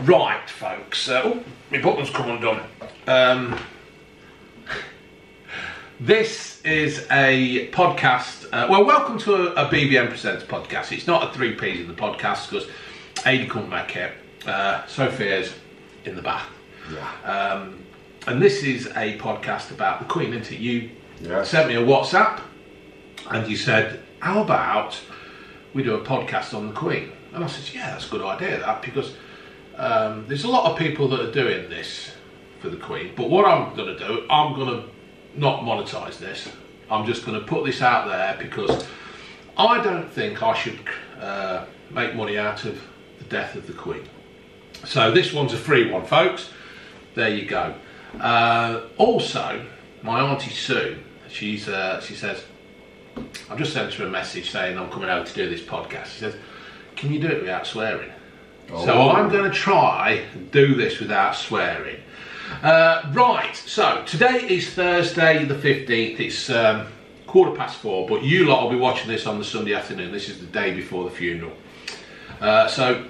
Right, folks. Oh, my button's come undone. This is a podcast. Well, welcome to a BBM Presents podcast. It's not a 3Ps in the podcast because Adi couldn't make it. Sophia's in the bath. Yeah. And this is a podcast about the Queen, isn't it? You Yes. sent me a WhatsApp and you said, how about we do a podcast on the Queen? And I said, yeah, that's a good idea, that, because there's a lot of people that are doing this for the Queen. But what I'm going to do, I'm going to not monetize this. I'm just going to put this out there because I don't think I should make money out of the death of the Queen. So this one's a free one, folks. There you go. Also, my auntie Sue, she says, I've just sent her a message saying I'm coming over to do this podcast. She says, can you do it without swearing? Oh. So I'm going to try and do this without swearing. Right, so today is Thursday the 15th. It's 4:15, but you lot will be watching this on the Sunday afternoon. This is the day before the funeral. So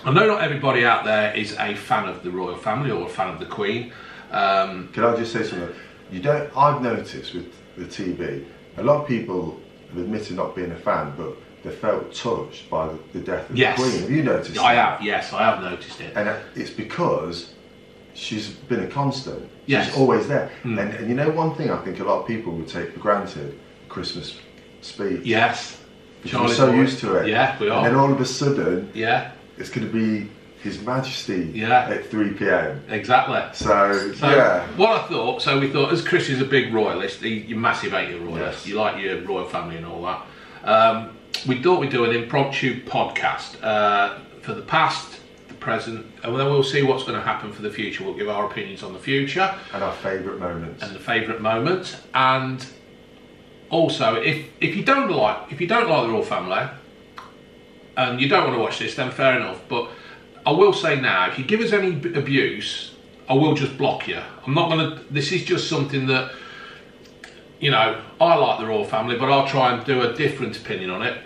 I know not everybody out there is a fan of the royal family or a fan of the Queen. Can I just say something? I've noticed with the TV, a lot of people have admitted not being a fan, but they felt touched by the death of the Queen. Have you noticed I have, yes, I have noticed it. And it's because she's been a constant. Yes. She's always there. And you know, one thing I think a lot of people would take for granted, Christmas speech. Yes. We're so used to it. Yeah, we are. And then all of a sudden, yeah, it's going to be His Majesty at 3 PM. Exactly. So yeah. What I thought, so we thought, as Chris is a big royalist, you're massive, ain't you, royalist? Yes. You like your royal family and all that. We thought we'd do an impromptu podcast for the past, the present, and then we'll see what's going to happen for the future. We'll give our opinions on the future. And our favourite moments. And the favourite moments. And also, if you don't like the royal family, and you don't want to watch this, then fair enough. But I will say now, if you give us any abuse, I will just block you. I'm not going to. This is just something that, you know, I like the royal family, but I'll try and do a different opinion on it.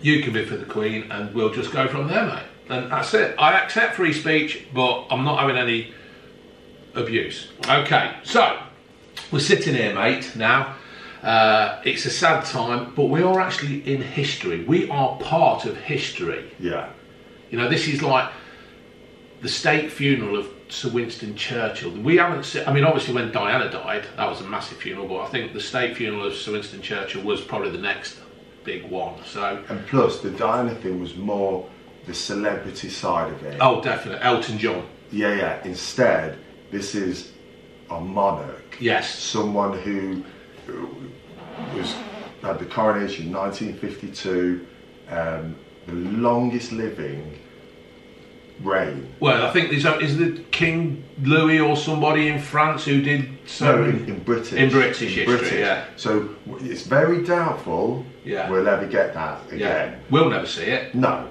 You can be for the Queen, and we'll just go from there, mate. And that's it. I accept free speech, but I'm not having any abuse. Okay, so we're sitting here, mate, now. It's a sad time, but we are actually in history. We are part of history. Yeah. You know, this is like the state funeral of Sir Winston Churchill. We haven't seen, I mean, obviously when Diana died, that was a massive funeral, but I think the state funeral of Sir Winston Churchill was probably the next big one. So, and plus, the Diana thing was more the celebrity side of it. Oh, definitely. Elton John. Yeah, yeah. Instead, this is a monarch. Yes. Someone who had the coronation in 1952, the longest living reign. Well, I think is it King Louis or somebody in France who did so? No, in British. In British history, yeah. So it's very doubtful we'll ever get that again. Yeah. We'll never see it. No.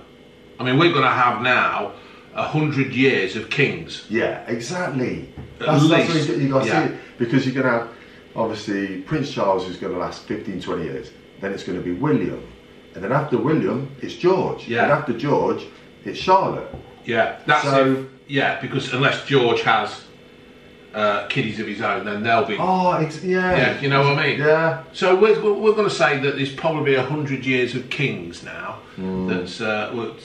I mean, we're going to have now 100 years of kings. Yeah, exactly. At least. That's what you got to see it, because you're going to have, obviously, Prince Charles, who's going to last 15, 20 years. Then it's going to be William. And then after William, it's George. Yeah. And after George, it's Charlotte. Yeah, that's so, yeah, because unless George has kiddies of his own, then they'll be. Oh, yeah, you know what I mean? Yeah. So we're going to say that there's probably 100 years of kings now. That's what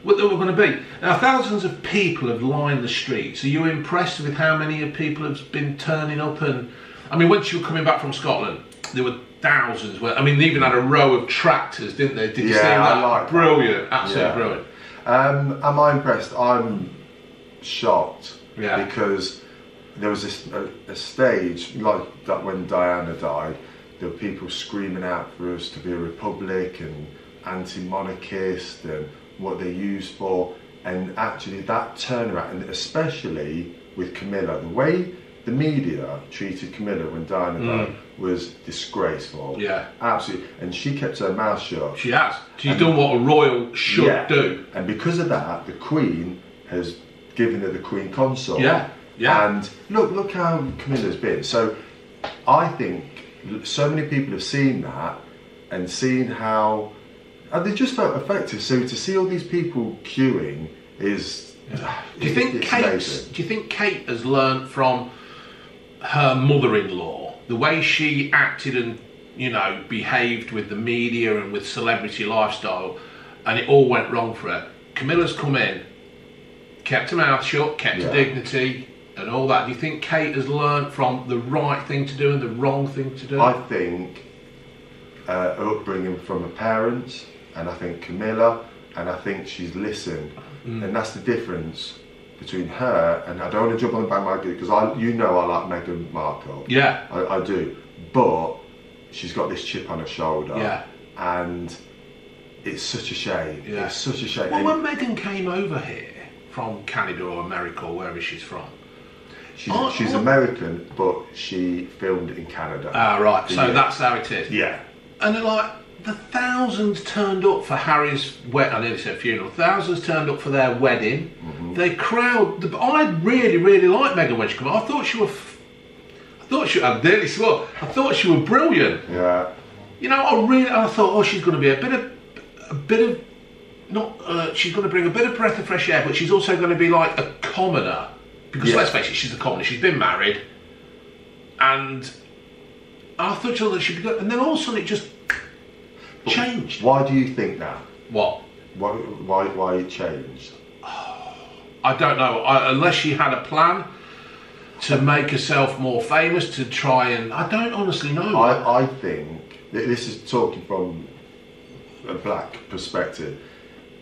we're going to be. Now, thousands of people have lined the streets. Are you impressed with how many people have been turning up? And I mean, once you were coming back from Scotland, there were thousands. I mean, they even had a row of tractors, didn't they? Did you see that? I like brilliant, that. Absolutely brilliant. Am I impressed? I'm shocked. Yeah. Because there was a stage like that when Diana died. There were people screaming out for us to be a republic and anti-monarchist and what they're used for. And actually, that turnaround, and especially with Camilla, the way the media treated Camilla when Diana died was disgraceful. Yeah. Absolutely. And she kept her mouth shut. She has. She's done what a royal should do. And because of that, the Queen has given her the Queen Consort. Yeah. Yeah. And look how Camilla's been. So I think so many people have seen that and seen how, and they just felt effective. So to see all these people queuing is Yeah. Do you think It's Kate? amazing. Do you think Kate has learnt from her mother-in-law the way she acted and behaved with the media and with celebrity lifestyle, and it all went wrong for her? Camilla's come in, kept her mouth shut, kept her dignity, and all that. Do you think Kate has learnt from the right thing to do and the wrong thing to do? I think her upbringing from her parents, and I think Camilla, and I think she's listened, and that's the difference between her and, I don't want to jump on the bandwagon because I like Meghan Markle. Yeah. I do, but she's got this chip on her shoulder. Yeah. And it's such a shame. Yeah. It's such a shame. Well, when Meghan came over here from Canada or America or wherever she's from, she's American, but she filmed in Canada. Ah, right. So that's how it is. Yeah. And they're like, the thousands turned up for Harry's I nearly said funeral. Thousands turned up for their wedding. They crowd. I really, really liked Meghan when she came. I thought she was. I nearly swore. I thought she was brilliant. Yeah. I thought, she's going to be a bit of, not. She's going to bring a bit of breath of fresh air, but she's also going to be like a commoner. Because let's face it, she's a commoner. She's been married, and I thought that she'd be good. And then all of a sudden it just changed. Why do you think that? What? Why it changed? I don't know. Unless she had a plan to make herself more famous, to try and... I don't honestly know. I think, this is talking from a black perspective,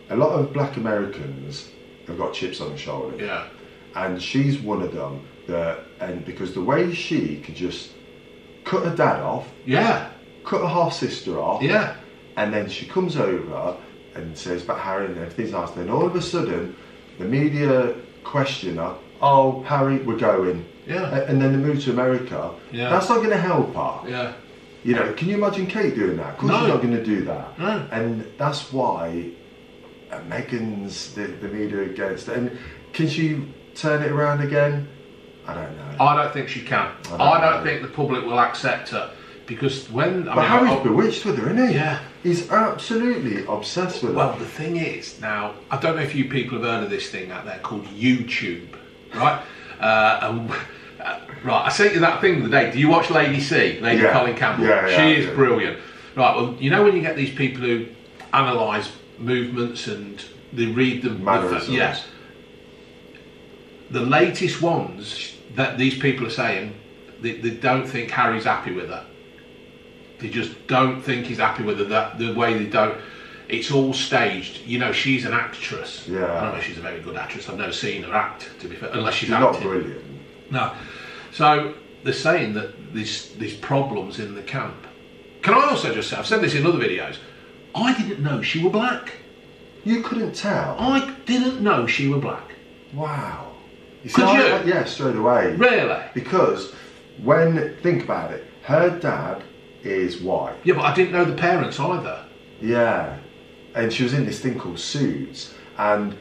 a lot of black Americans have got chips on their shoulder. Yeah. And she's one of them, and because the way she could just cut her dad off, cut her half sister off, and then she comes over and says about Harry and everything's nice. Then all of a sudden, the media question her. Oh, Harry, we're going. Yeah. And then they move to America. Yeah. That's not going to help her. Yeah. Can you imagine Kate doing that? Of course she's not going to do that. No. And that's why Meghan's the media against it. And can she turn it around again? I don't know. I don't think she can. I don't think the public will accept her. Because Harry's bewitched with her, isn't he? Yeah. He's absolutely obsessed with her. Well, the thing is, now, I don't know if you people have heard of this thing out there called YouTube, right? Right, I sent you that thing the other day. Do you watch Lady C? Lady Colin Campbell? She is brilliant. Right, well, when you get these people who analyse movements and they read them... Mannerisms. The latest ones that these people are saying, they don't think Harry's happy with her. They just don't think he's happy with her. The way they don't... It's all staged. She's an actress. Yeah. I don't know if she's a very good actress. I've never seen her act, to be fair, unless she's not acting. brilliant. No. So they're saying that these problems in the camp. Can I also just say, I've said this in other videos, I didn't know she were black. You couldn't tell? I didn't know she were black. Wow. Could you? Yeah, straight away. Really? Because think about it, her dad is white. Yeah, but I didn't know the parents either. Yeah. And she was in this thing called Suits, and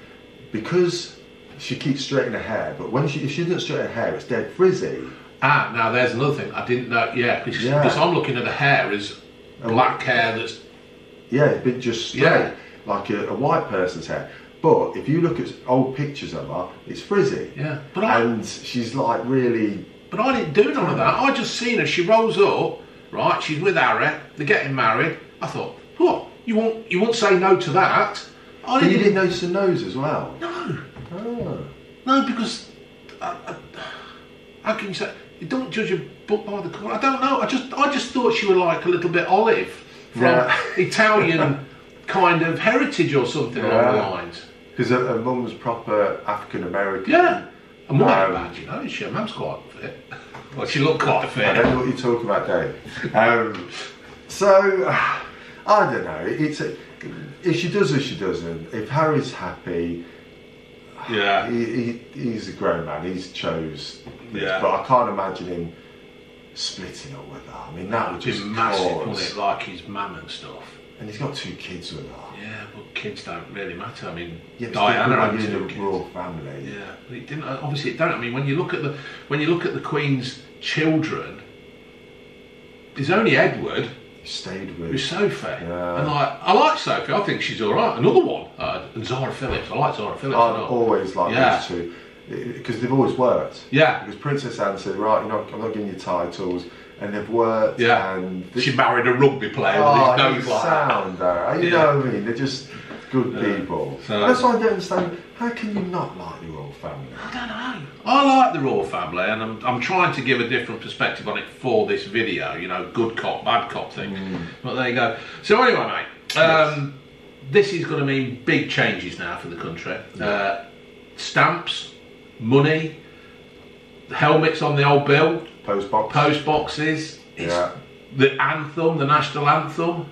because she keeps straightening her hair, but if she doesn't straighten her hair, it's dead frizzy. Ah, now there's another thing I didn't know. Yeah, because I'm looking at the hair as black hair that's... Yeah, it's been just straight, like a white person's hair. But if you look at old pictures of her, it's frizzy. Yeah. And she's like really... But I didn't do none of that. I just seen her, she rolls up, right, she's with Harry, they're getting married. I thought, what? You won't say no to that? But you didn't notice the nose as well? No. Oh. No, because how can you say, you don't judge a book by the cover? I don't know. I just thought she was like a little bit Olive from Italian kind of heritage or something along the lines. Because her mum was proper African American. Yeah. And mum ain't bad, Her mum's quite fit. Well, she looked quite fit. I don't know what you're talking about, Dave. So, I don't know. If she does or she doesn't, if Harry's happy, he's a grown man. He's chose this, but I can't imagine him splitting up with her. I mean, that would just be massive, wouldn't it? Like his mum and stuff. And he's got 2 kids with her. Yeah, but kids don't really matter. I mean, Diana had 2 kids. Royal family. Yeah, but it didn't. Obviously, it don't. I mean, when you look at the Queen's children, there's only Edward. stayed with with. Sophie. Yeah. And I like Sophie. I think she's all right. Another one, and Zara Phillips. I like Zara Phillips. I've always liked those two because they've always worked. Yeah. Because Princess Anne said, right, I'm not giving you titles, and they've worked. Yeah. And she married a rugby player with his nose like sound that. You know what I mean? They're just good people. So, that's why I don't understand. How can you not like the royal family? I don't know. I like the royal family, and I'm trying to give a different perspective on it for this video. You know, good cop, bad cop thing. But there you go. So anyway, mate, this is going to mean big changes now for the country. Stamps, money, helmets on the old bill, post boxes. The anthem, the national anthem.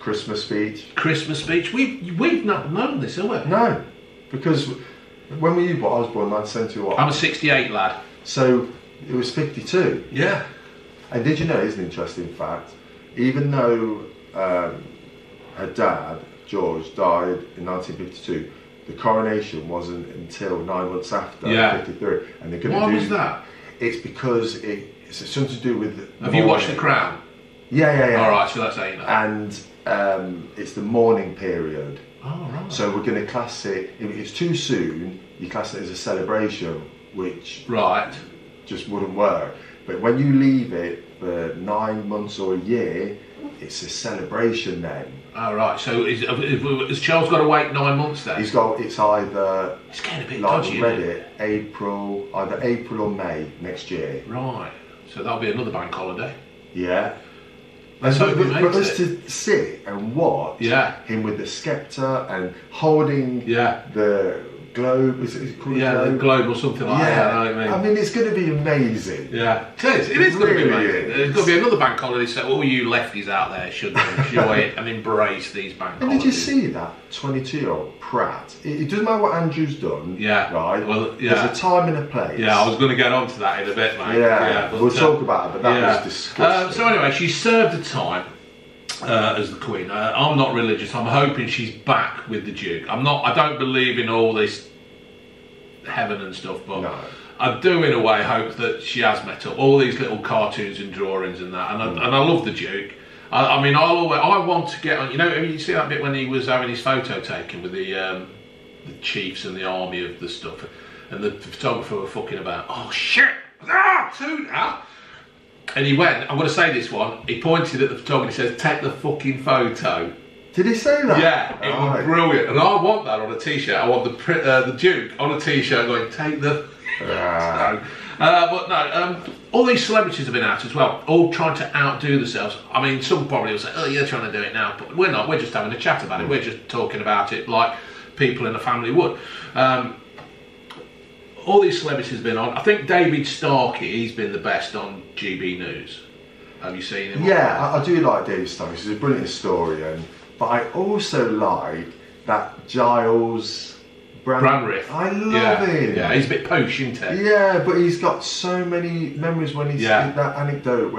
Christmas speech. We've not known this, have we? No, because when were you born? I was born 1971. I'm a 68 lad. So it was 52. Yeah. And did you know, here's an interesting fact, even though her dad, George, died in 1952, the coronation wasn't until 9 months after, 53. And they're going to do. Why was that? It's because it's something to do with. Have you watched The Crown? Yeah. All right, so that's how you know. And it's the mourning period. Oh, right. So we're going to class it, if it's too soon, you class it as a celebration, which just wouldn't work. But when you leave it for 9 months or a year, it's a celebration then. Oh, right. So has Charles got to wait 9 months then? It's either, it's getting a bit like dodgy, we read it, either April or May next year. Right. So that'll be another bank holiday. Yeah. Let's hope he makes us to sit and watch him with the sceptre and holding the globe, is it called the globe or something like that. I mean, it's going to be amazing. Yeah, it is going to be amazing. There's going to be another bank holiday, so all you lefties out there should enjoy and embrace these bank holidays. And did you see that 22-year-old Pratt? It doesn't matter what Andrew's done, right? Well, there's a time and a place. Yeah, I was going to get on to that in a bit, mate. But, we'll talk about it, but that was disgusting. So anyway, she served the time as the Queen. I'm not religious. I'm hoping she's back with the Duke. I don't believe in all this heaven and stuff, but I do in a way hope that she has met up. All these little cartoons and drawings and that, and I love the Duke. I mean, I want to get on. You know, you see that bit when he was having his photo taken with the chiefs and the army of the stuff, and the photographer were fucking about. Oh shit! Two now. And he went. I'm going to say this one. He pointed at the photographer. He says, "Take the fucking photo." Did he say that? Yeah, it was brilliant, and I want that on a T-shirt. I want the Duke on a T-shirt going, "Take the." But no, all these celebrities have been out as well, all trying to outdo themselves. I mean, some probably will say, "Oh, you're trying to do it now," but we're not. We're just having a chat about it. We're just talking about it like people in a family would. All these celebrities have been on. I think David Starkey, he's been the best on GB News. Have you seen him? Yeah, I do like David Starkey. He's a brilliant historian. But I also like that Giles Branriff. I love him. Yeah, he's a bit posh, isn't he? Yeah, but he's got so many memories when he's that anecdote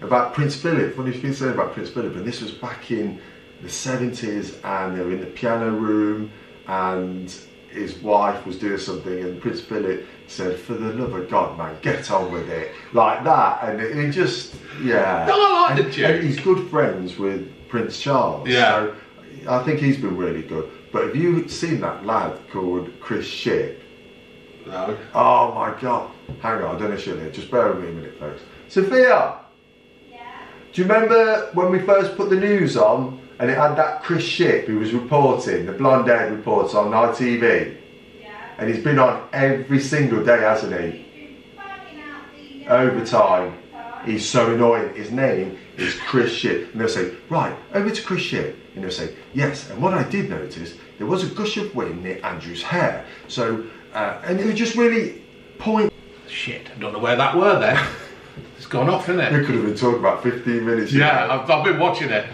about Prince Philip, when he's been saying about Prince Philip, and this was back in the 70s, and they were in the piano room, and his wife was doing something, and Prince Philip said, "For the love of God, man, get on with it," like that, and it just, I like the Duke. And he's good friends with Prince Charles, so I think he's been really good. But have you seen that lad called Chris Ship? No. Oh my God! Hang on, I don't know if she'll hear. Just bear with me a minute, folks. Sophia. Yeah. Do you remember when we first put the news on? And it had that Chris Ship who was reporting, the blonde-haired reporter on ITV. Yeah. And he's been on every single day, hasn't he? Overtime. He's so annoying. His name is Chris Ship. And they'll say, "Right, over to Chris Ship." And they'll say, "Yes, and what I did notice, there was a gush of wind near Andrew's hair. So, and it was just really point." Shit, I don't know where that were then. It's gone off, isn't it? We could have been talking about 15 minutes. Yeah, I've been watching it.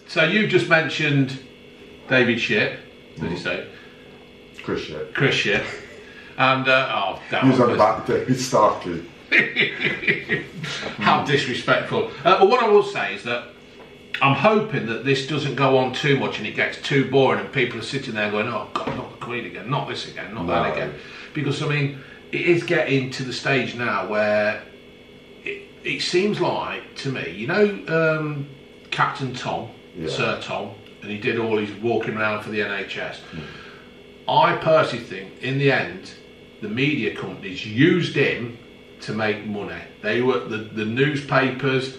So you just mentioned David Ship, did you say? Chris Ship. Chris Ship. And, he was on about David Starkey. How disrespectful. But what I will say is that I'm hoping that this doesn't go on too much and it gets too boring and people are sitting there going, "Oh God, not the Queen again, not this again, not that again." Because, I mean, it is getting to the stage now where it seems like to me, you know, Captain Tom, Sir Tom, and he did all his walking around for the NHS. I personally think, in the end, the media companies used him to make money. They were the newspapers,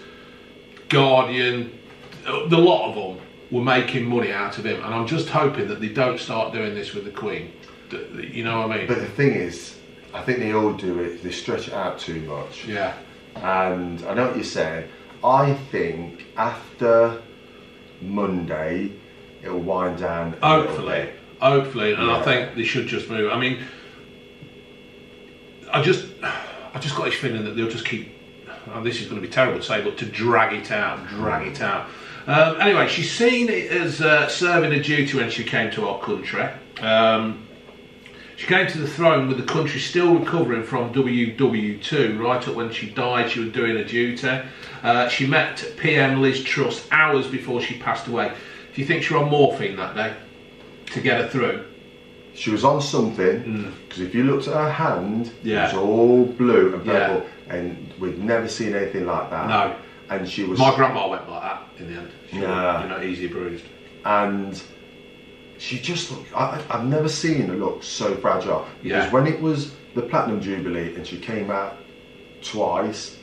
Guardian, the lot of them were making money out of him, and I'm just hoping that they don't start doing this with the Queen. You know what I mean? But the thing is, I think they all do it. They stretch it out too much. Yeah. And I know what you're saying. I think after Monday, it'll wind down. Hopefully, and I think they should just move. I mean, I just got this feeling that they'll just keep. Oh, this is going to be terrible to say, but to drag it out. Anyway, she's seen it as serving a duty when she came to our country. She came to the throne with the country still recovering from WW2. Right up when she died, she was doing a duty. She met PM Liz Truss hours before she passed away. Do you think she was on morphine that day to get her through? She was on something, because if you looked at her hand, it was all blue and purple, and we'd never seen anything like that. No. And she was... My grandma went like that in the end. She was, you know, easy bruised. And she just looked... I've never seen her look so fragile. Because when it was the Platinum Jubilee and she came out twice,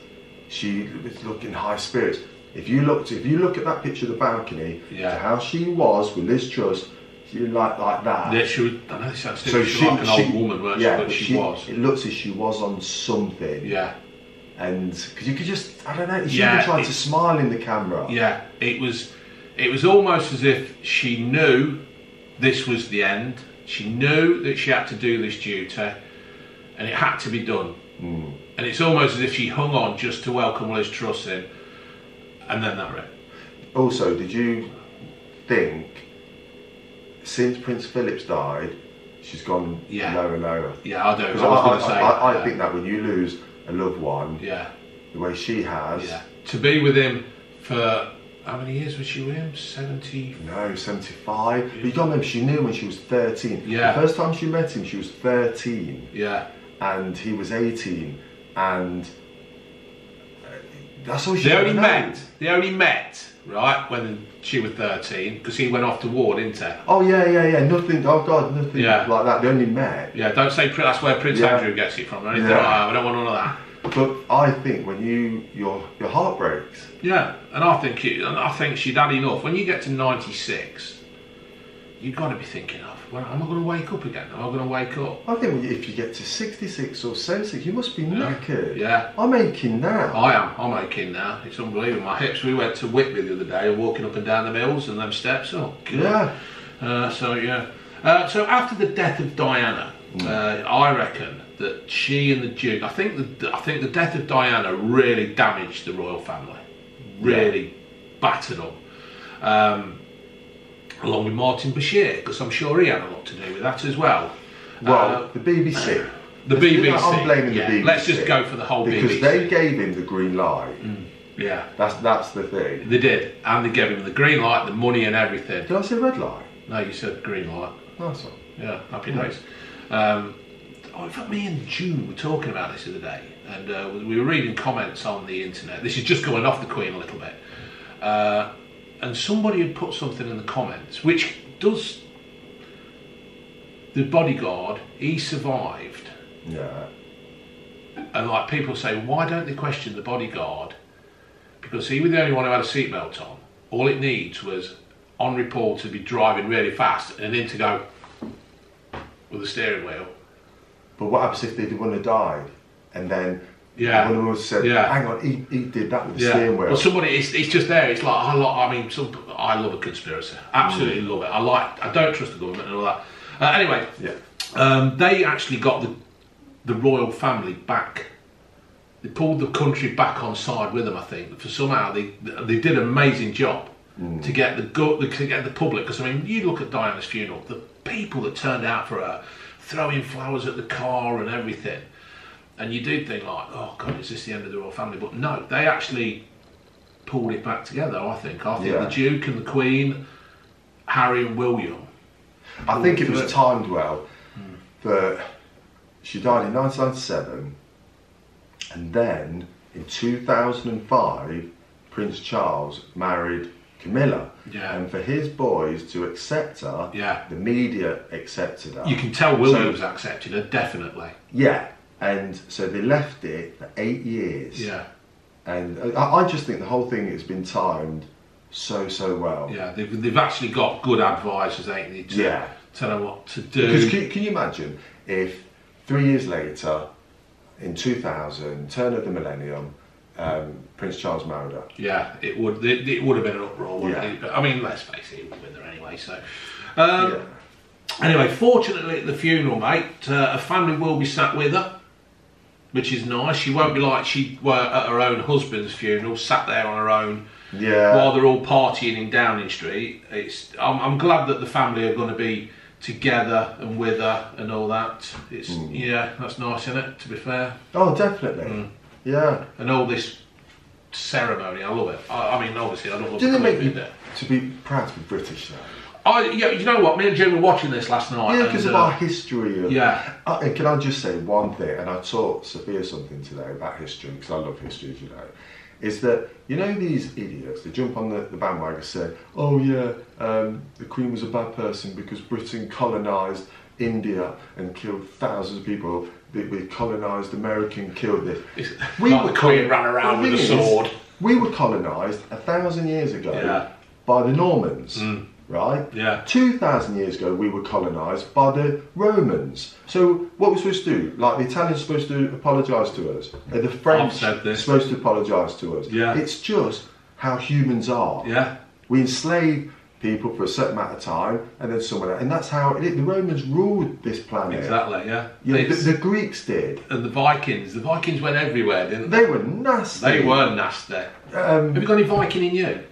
she was looking high spirits. If you look at that picture of the balcony, to how she was with Liz Truss, she like that. Yeah, she was. I know this sounds stupid. She was like an old woman, weren't she? But she was. It looks as she was on something. Yeah. And because you could just, I don't know. She even tried to smile in the camera. Yeah. It was almost as if she knew this was the end. She knew that she had to do this duty, and it had to be done. And it's almost as if she hung on just to welcome Liz Truss in, and then that. Also, did you think, since Prince Philip's died, she's gone lower and lower? Yeah, I do. I think that when you lose a loved one, the way she has, to be with him for how many years was she with him? 70? No, 75. But you got to remember, she knew when she was 13. Yeah. The first time she met him, she was 13. Yeah. And he was 18, and that's all she. They only met, right, when she was 13, because he went off to war, didn't he? Oh yeah. Nothing. Oh God, nothing like that. They only met. Yeah. Don't say that's where Prince Andrew gets it from or anything like that. I don't want none of that. But I think when your heart breaks. Yeah, and I think she'd had enough. When you get to 96, you've got to be thinking of, well, am I going to wake up again? Am I going to wake up? I think if you get to 66 or 76, you must be knackered. Yeah. I'm aching now. I am. I'm aching now. It's unbelievable. My hips. We went to Whitby the other day, walking up and down the hills and them steps. Oh, God. Yeah. So after the death of Diana, I reckon that she and the Duke. I think the death of Diana really damaged the royal family. Really battered them. Along with Martin Bashir, because I'm sure he had a lot to do with that as well. Well, the BBC. The BBC. I'm blaming the BBC. Let's just go for the whole BBC. Because they gave him the green light. Yeah. That's the thing. They did. And they gave him the green light, the money and everything. Did I say red light? No, you said green light. Nice one. Yeah, happy days. In fact, me and June were talking about this the other day, and we were reading comments on the internet. This is just going off the Queen a little bit. And somebody had put something in the comments, which does... The bodyguard, he survived. Yeah. And like people say, why don't they question the bodyguard? Because he was the only one who had a seatbelt on. All it needs was, on report, to be driving really fast and then to go with the steering wheel. But what happens if they want to die? And then... Yeah. One of us said, hang on, he did that with the steering wheel. Well, somebody, it's just there. It's like I love a conspiracy. Absolutely love it. I don't trust the government and all that. Anyway, they actually got the royal family back. They pulled the country back on side with them. I think for somehow they did an amazing job to get the public. Because I mean, you look at Diana's funeral, the people that turned out for her, throwing flowers at the car and everything. And you do think like, oh God, is this the end of the royal family? But no, they actually pulled it back together, I think. The Duke and the Queen, Harry and William. I think it was timed well. That she died in 1997, and then in 2005, Prince Charles married Camilla. Yeah. And for his boys to accept her, the media accepted her. You can tell Williams accepted her, definitely. Yeah. And so they left it for 8 years. Yeah. And I just think the whole thing has been timed so well. Yeah, they've actually got good advisors, ain't they, to tell them what to do. Because can you imagine if 3 years later, in 2000, turn of the millennium, Prince Charles married her? Yeah, it would have been an uproar, wouldn't it? I mean, let's face it, he was with her anyway, so... Anyway, fortunately at the funeral, mate, a family will be sat with her, which is nice. She won't be like she were at her own husband's funeral, sat there on her own, while they're all partying in Downing Street. I'm glad that the family are going to be together and with her and all that. Yeah, that's nice, isn't it, to be fair? Oh, definitely. Yeah. And all this ceremony, I love it. I mean, obviously, I don't love it. Didn't it make you to be proud to be British, though? Yeah, you know what? Me and Jim were watching this last night. Yeah, because of our history. And can I just say one thing? And I taught Sophia something today about history, because I love history, as you know. Is that, you know, these idiots, they jump on the bandwagon and say, oh yeah, the Queen was a bad person because Britain colonised India and killed thousands of people. We colonised America and killed this. The Queen ran around with a sword. We were colonised 1,000 years ago by the Normans. Right? Yeah. 2,000 years ago, we were colonised by the Romans. So what we're supposed to do? Like, the Italians are supposed to apologise to us. The French are supposed to apologise to us. Yeah. It's just how humans are. Yeah. We enslave people for a certain amount of time, and then someone else. And that's how the Romans ruled this planet. Exactly, yeah. The Greeks did. And the Vikings went everywhere, didn't they? They were nasty. They were nasty. Have you got any Viking in you?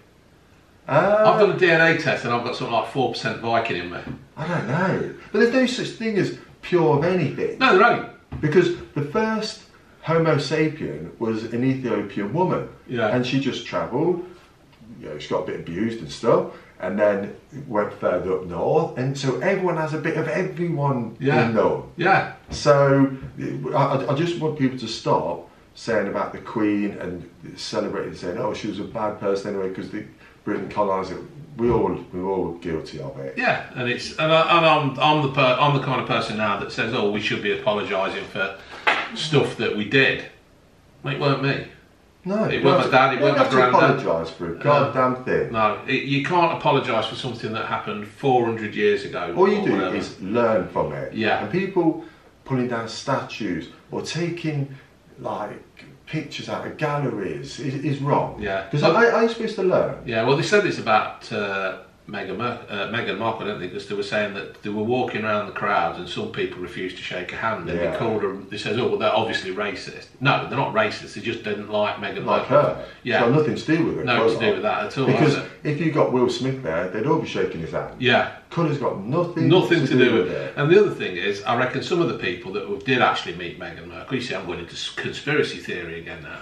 I've done a DNA test and I've got something like 4% Viking in me. I don't know. But there's no such thing as pure of anything. No, there ain't. Because the first Homo sapien was an Ethiopian woman. Yeah. And she just travelled, she got a bit abused and stuff, and then went further up north. And so everyone has a bit of everyone in them. Yeah. So I just want people to stop saying about the Queen and celebrating, saying, oh, she was a bad person anyway because Britain colonised it. We're all guilty of it. Yeah, and I'm the kind of person now that says, oh, we should be apologising for stuff that we did. It weren't me. No, it weren't my dad. It weren't my granddad. Apologise for a goddamn thing. No, you can't apologise for something that happened 400 years ago. All you do is learn from it. Yeah. And people pulling down statues or taking like pictures out of galleries is wrong. Yeah. Because are you supposed to learn? Yeah, well, they said this about Meghan Markle, didn't they? Because they were saying that they were walking around the crowds and some people refused to shake a hand and they called her, they said, oh, well, they're obviously racist. No, they're not racist, they just didn't like Meghan Like Markle. her? Yeah. It's got nothing to do with it. No, to do with that at all. Because if you got Will Smith there, they'd all be shaking his hand. Yeah. Colour's got nothing to do with it. And the other thing is, I reckon some of the people that did actually meet Meghan Markle, you see, I'm going into conspiracy theory again now.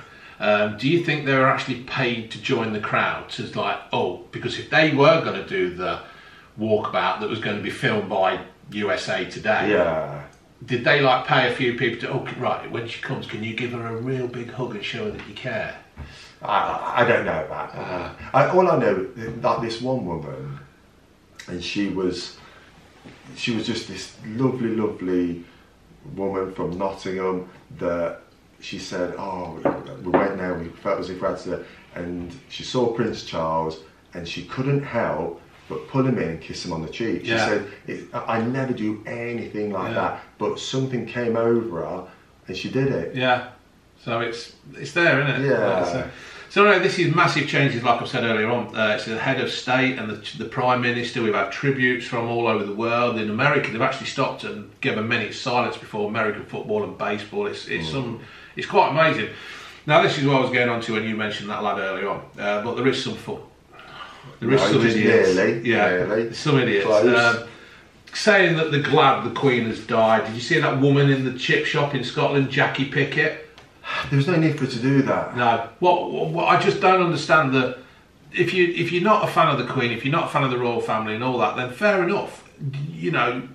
Do you think they were actually paid to join the crowd? To like, oh, because if they were going to do the walkabout that was going to be filmed by USA Today, did they like pay a few people to, oh, right, when she comes, can you give her a real big hug and show her that you care? I don't know about that. All I know, like this one woman, and she was just this lovely woman from Nottingham that. She said, oh, we went there, we felt as if we had to, and she saw Prince Charles and she couldn't help but pull him in and kiss him on the cheek. She said, I never do anything like that, but something came over her and she did it. Yeah, so it's there, isn't it? Yeah. So anyway, this is massive changes, like I've said earlier on. It's the head of state and the Prime Minister. We've had tributes from all over the world. In America, they've actually stopped and given a minute's silence before American football and baseball. It's quite amazing. Now, this is what I was going on to when you mentioned that lad earlier on. But there is some fun. There is some idiots. Nearly. Some idiots. Saying that they're glad the Queen has died. Did you see that woman in the chip shop in Scotland, Jackie Pickett? There was no need for her to do that. No. What I just don't understand that if you're not a fan of the Queen, if you're not a fan of the royal family and all that, then fair enough. You know,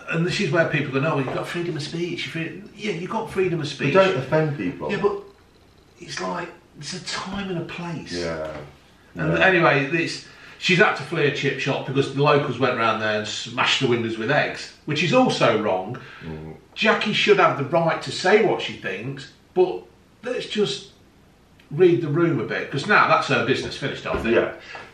and this is where people go, no, you've got freedom of speech. Yeah, you've got freedom of speech. But don't offend people. Yeah, but it's like, there's a time and a place. Yeah. And anyway, she's had to flee a chip shop because the locals went round there and smashed the windows with eggs, which is also wrong. Jackie should have the right to say what she thinks, but let's just read the room a bit, because now that's her business finished, I think.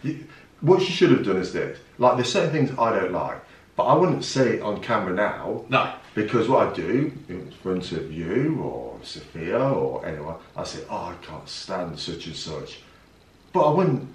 Yeah. What she should have done is this. Like, there's certain things I don't like, but I wouldn't say it on camera now. No. Because what I do in front of you or Sophia or anyone, I say, oh, I can't stand such and such. But I wouldn't.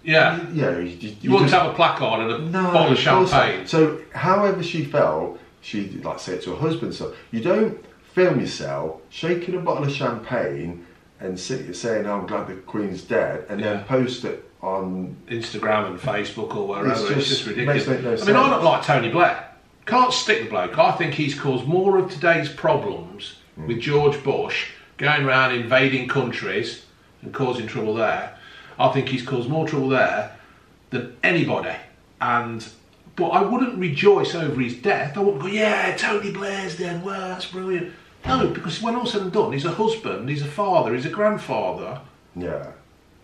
Yeah. You wouldn't have a placard and a bottle of champagne. So, however she felt, she'd like say it to her husband. So, you don't film yourself shaking a bottle of champagne and saying, oh, I'm glad the Queen's dead, and then post it on Instagram and Facebook or wherever. It's just ridiculous. No I mean, I don't like Tony Blair. Can't stick the bloke. I think he's caused more of today's problems with George Bush going around invading countries and causing trouble there. I think he's caused more trouble there than anybody. But I wouldn't rejoice over his death. I wouldn't go, yeah, Tony Blair's dead. Well, that's brilliant. No, because when all said and done, he's a husband, he's a father, he's a grandfather. Yeah.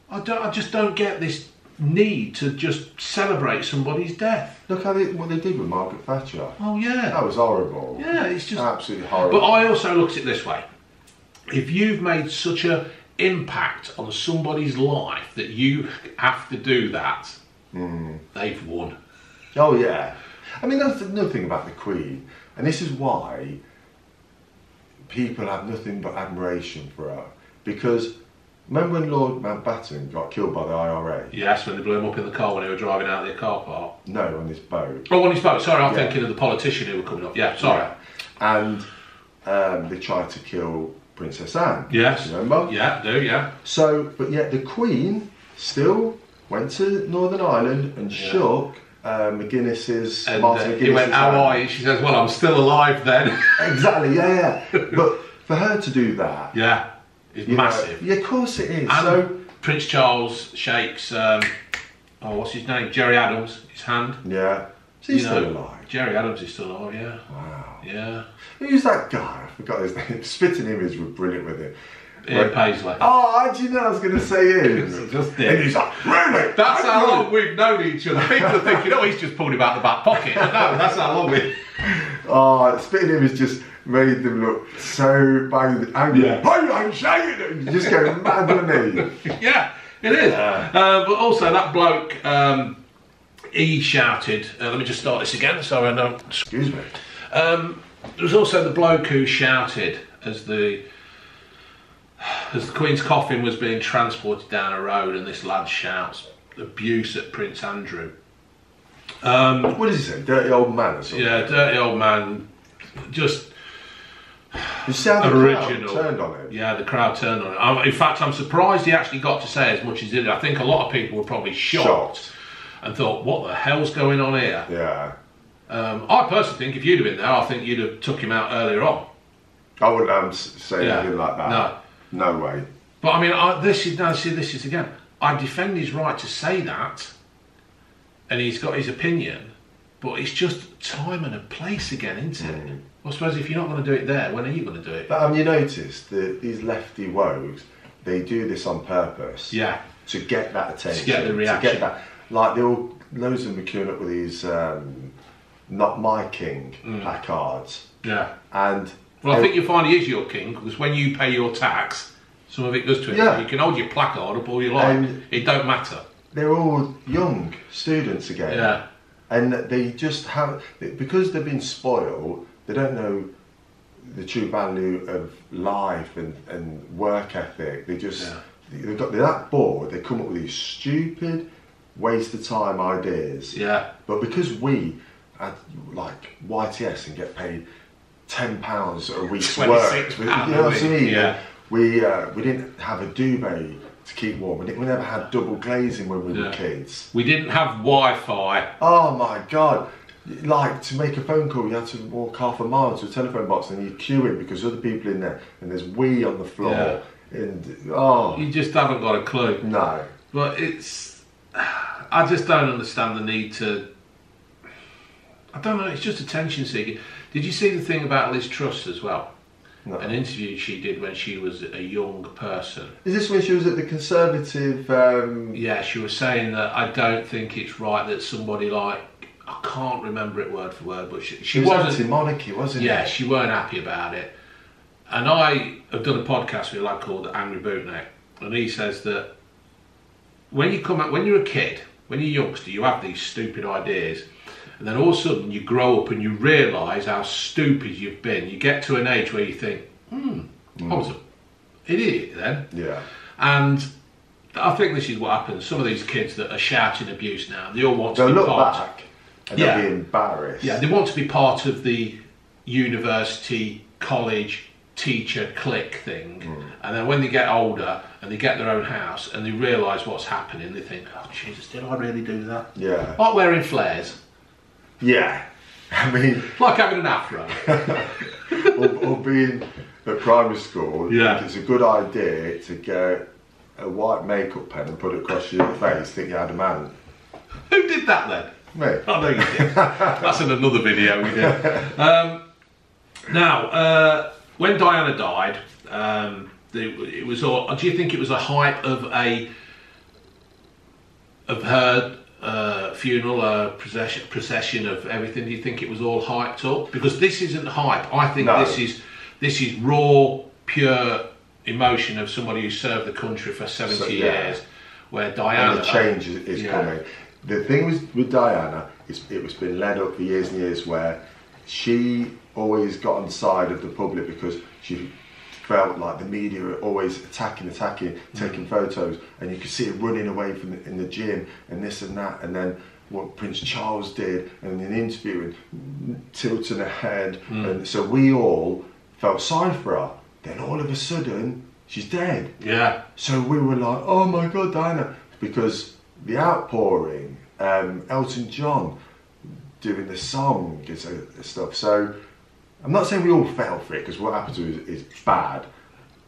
I just don't get this need to just celebrate somebody's death. Look what they did with Margaret Thatcher. Oh yeah. That was horrible. Yeah, it's just absolutely horrible. But I also look at it this way. If you've made such an impact on somebody's life that you have to do that, they've won. Oh yeah. I mean, that's another thing about the Queen, and this is why people have nothing but admiration for her. Because remember when Lord Mountbatten got killed by the IRA? Yes, when they blew him up in the car when they were driving out of their car park. No, on this boat. Oh, on his boat. Sorry, I'm thinking of the politician who were coming up. Yeah, sorry. Yeah. And they tried to kill Princess Anne. Yes. Remember? Yeah, yeah. So, but yet the Queen still went to Northern Ireland and shook Martin McGuinness's he went, how are you? She says, well, I'm still alive then. Exactly, yeah. But for her to do that... Yeah, it's massive. Yeah, of course it is. And so Prince Charles shakes, what's his name? Jerry Adams, his hand. Yeah. Is he still alive? Jerry Adams is still alive, yeah. Wow. Yeah. Who's that guy? I forgot his name. Spitting Image were brilliant with it. Ian Paisley. Oh, how do you know I was going to say him? Just and he's like, really? That's how long we've known each other. People are thinking, oh, he's just pulled him out the back pocket. But no, that's how long we... Oh, Spitting Image just made them look so angry. Yeah. Hey, I'm shaking it! You just go mad, doesn't he? Yeah, it is. But also that bloke, he shouted, let me just start this again, sorry I don't... Excuse me. There was also the bloke who shouted as the Queen's coffin was being transported down a road, and this lad shouts abuse at Prince Andrew. What does he say? Dirty old man or something? Yeah, dirty old man. Just you sound original. The crowd turned on him. Yeah, the crowd turned on him. In fact, I'm surprised he actually got to say as much as he did. I think a lot of people were probably shocked. And thought, what the hell's going on here? Yeah. I personally think if you'd have been there, I think you'd have took him out earlier on. I wouldn't say anything like that. No way. But I mean, this is again. I defend his right to say that, and he's got his opinion, but it's just time and a place again, isn't it? I suppose if you're not going to do it there, when are you going to do it? But you noticed that these lefty wogs, they do this on purpose. Yeah. To get that attention. To get the reaction. To get that, like loads of them are queuing up with these "Not My King" placards. Yeah. And well, I think you'll find he is your king, because when you pay your tax, some of it goes to him. Yeah. You can hold your placard up all you like. It don't matter. They're all young students again. Yeah. And they just have, because they've been spoiled, they don't know the true value of life and work ethic. They just, they're that bored, they come up with these stupid, waste of time ideas. Yeah. But because we, like YTS, and get paid £10 a week's work, you know what I mean? Yeah. We didn't have a duvet to keep warm. We never had double glazing when we were kids. We didn't have Wi-Fi. Oh my God. Like, to make a phone call, you had to walk half a mile to a telephone box, and you're queuing because other people in there, and there's wee on the floor. Yeah. And you just haven't got a clue. No. But I just don't understand the need to, I don't know, it's just attention seeking. Did you see the thing about Liz Truss as well? No. an interview she did when she was a young person. Is this when she was at the Conservative? Yeah, she was saying that I don't think it's right that somebody like, I can't remember it word for word, but she was wasn't anti-monarchy, wasn't it? Yeah, she weren't happy about it. And I have done a podcast with a lad called Angry Bootneck, and he says that when you're a kid, when you're a youngster, you have these stupid ideas, and then all of a sudden you grow up and you realise how stupid you've been. You get to an age where you think, I was an idiot then. Yeah. And I think this is what happens. Some of these kids that are shouting abuse now, they all want to They'll be look part. back and they'll be embarrassed. Yeah, they want to be part of the university, college, teacher clique thing. And then when they get older and they get their own house and they realise what's happening, they think, oh Jesus, did I really do that? Yeah. Like wearing flares. Yeah. I mean... Like having an afro. or being at primary school, Yeah. I think it's a good idea to get a white makeup pen and put it across your face, think you had a man. Who did that then? Me. I know you did. That's in another video we did. Now, when Diana died, it was all. Do you think it was a hype of her funeral, procession of everything? Do you think it was all hyped up? Because this isn't hype. I think this is raw, pure emotion of somebody who served the country for 70 years. Where Diana, and the change is coming. The thing with Diana is it was been led up for years and years where she always got on the side of the public because she felt like the media were always attacking, taking photos, and you could see her running away from in the gym and this and that, and then what Prince Charles did and in an interview and tilting her head, and so we all felt sorry for her. Then all of a sudden she's dead. Yeah. So we were like, oh my God, Diana, because the outpouring, Elton John doing the song and stuff. So I'm not saying we all fell for it because what happened to her is bad,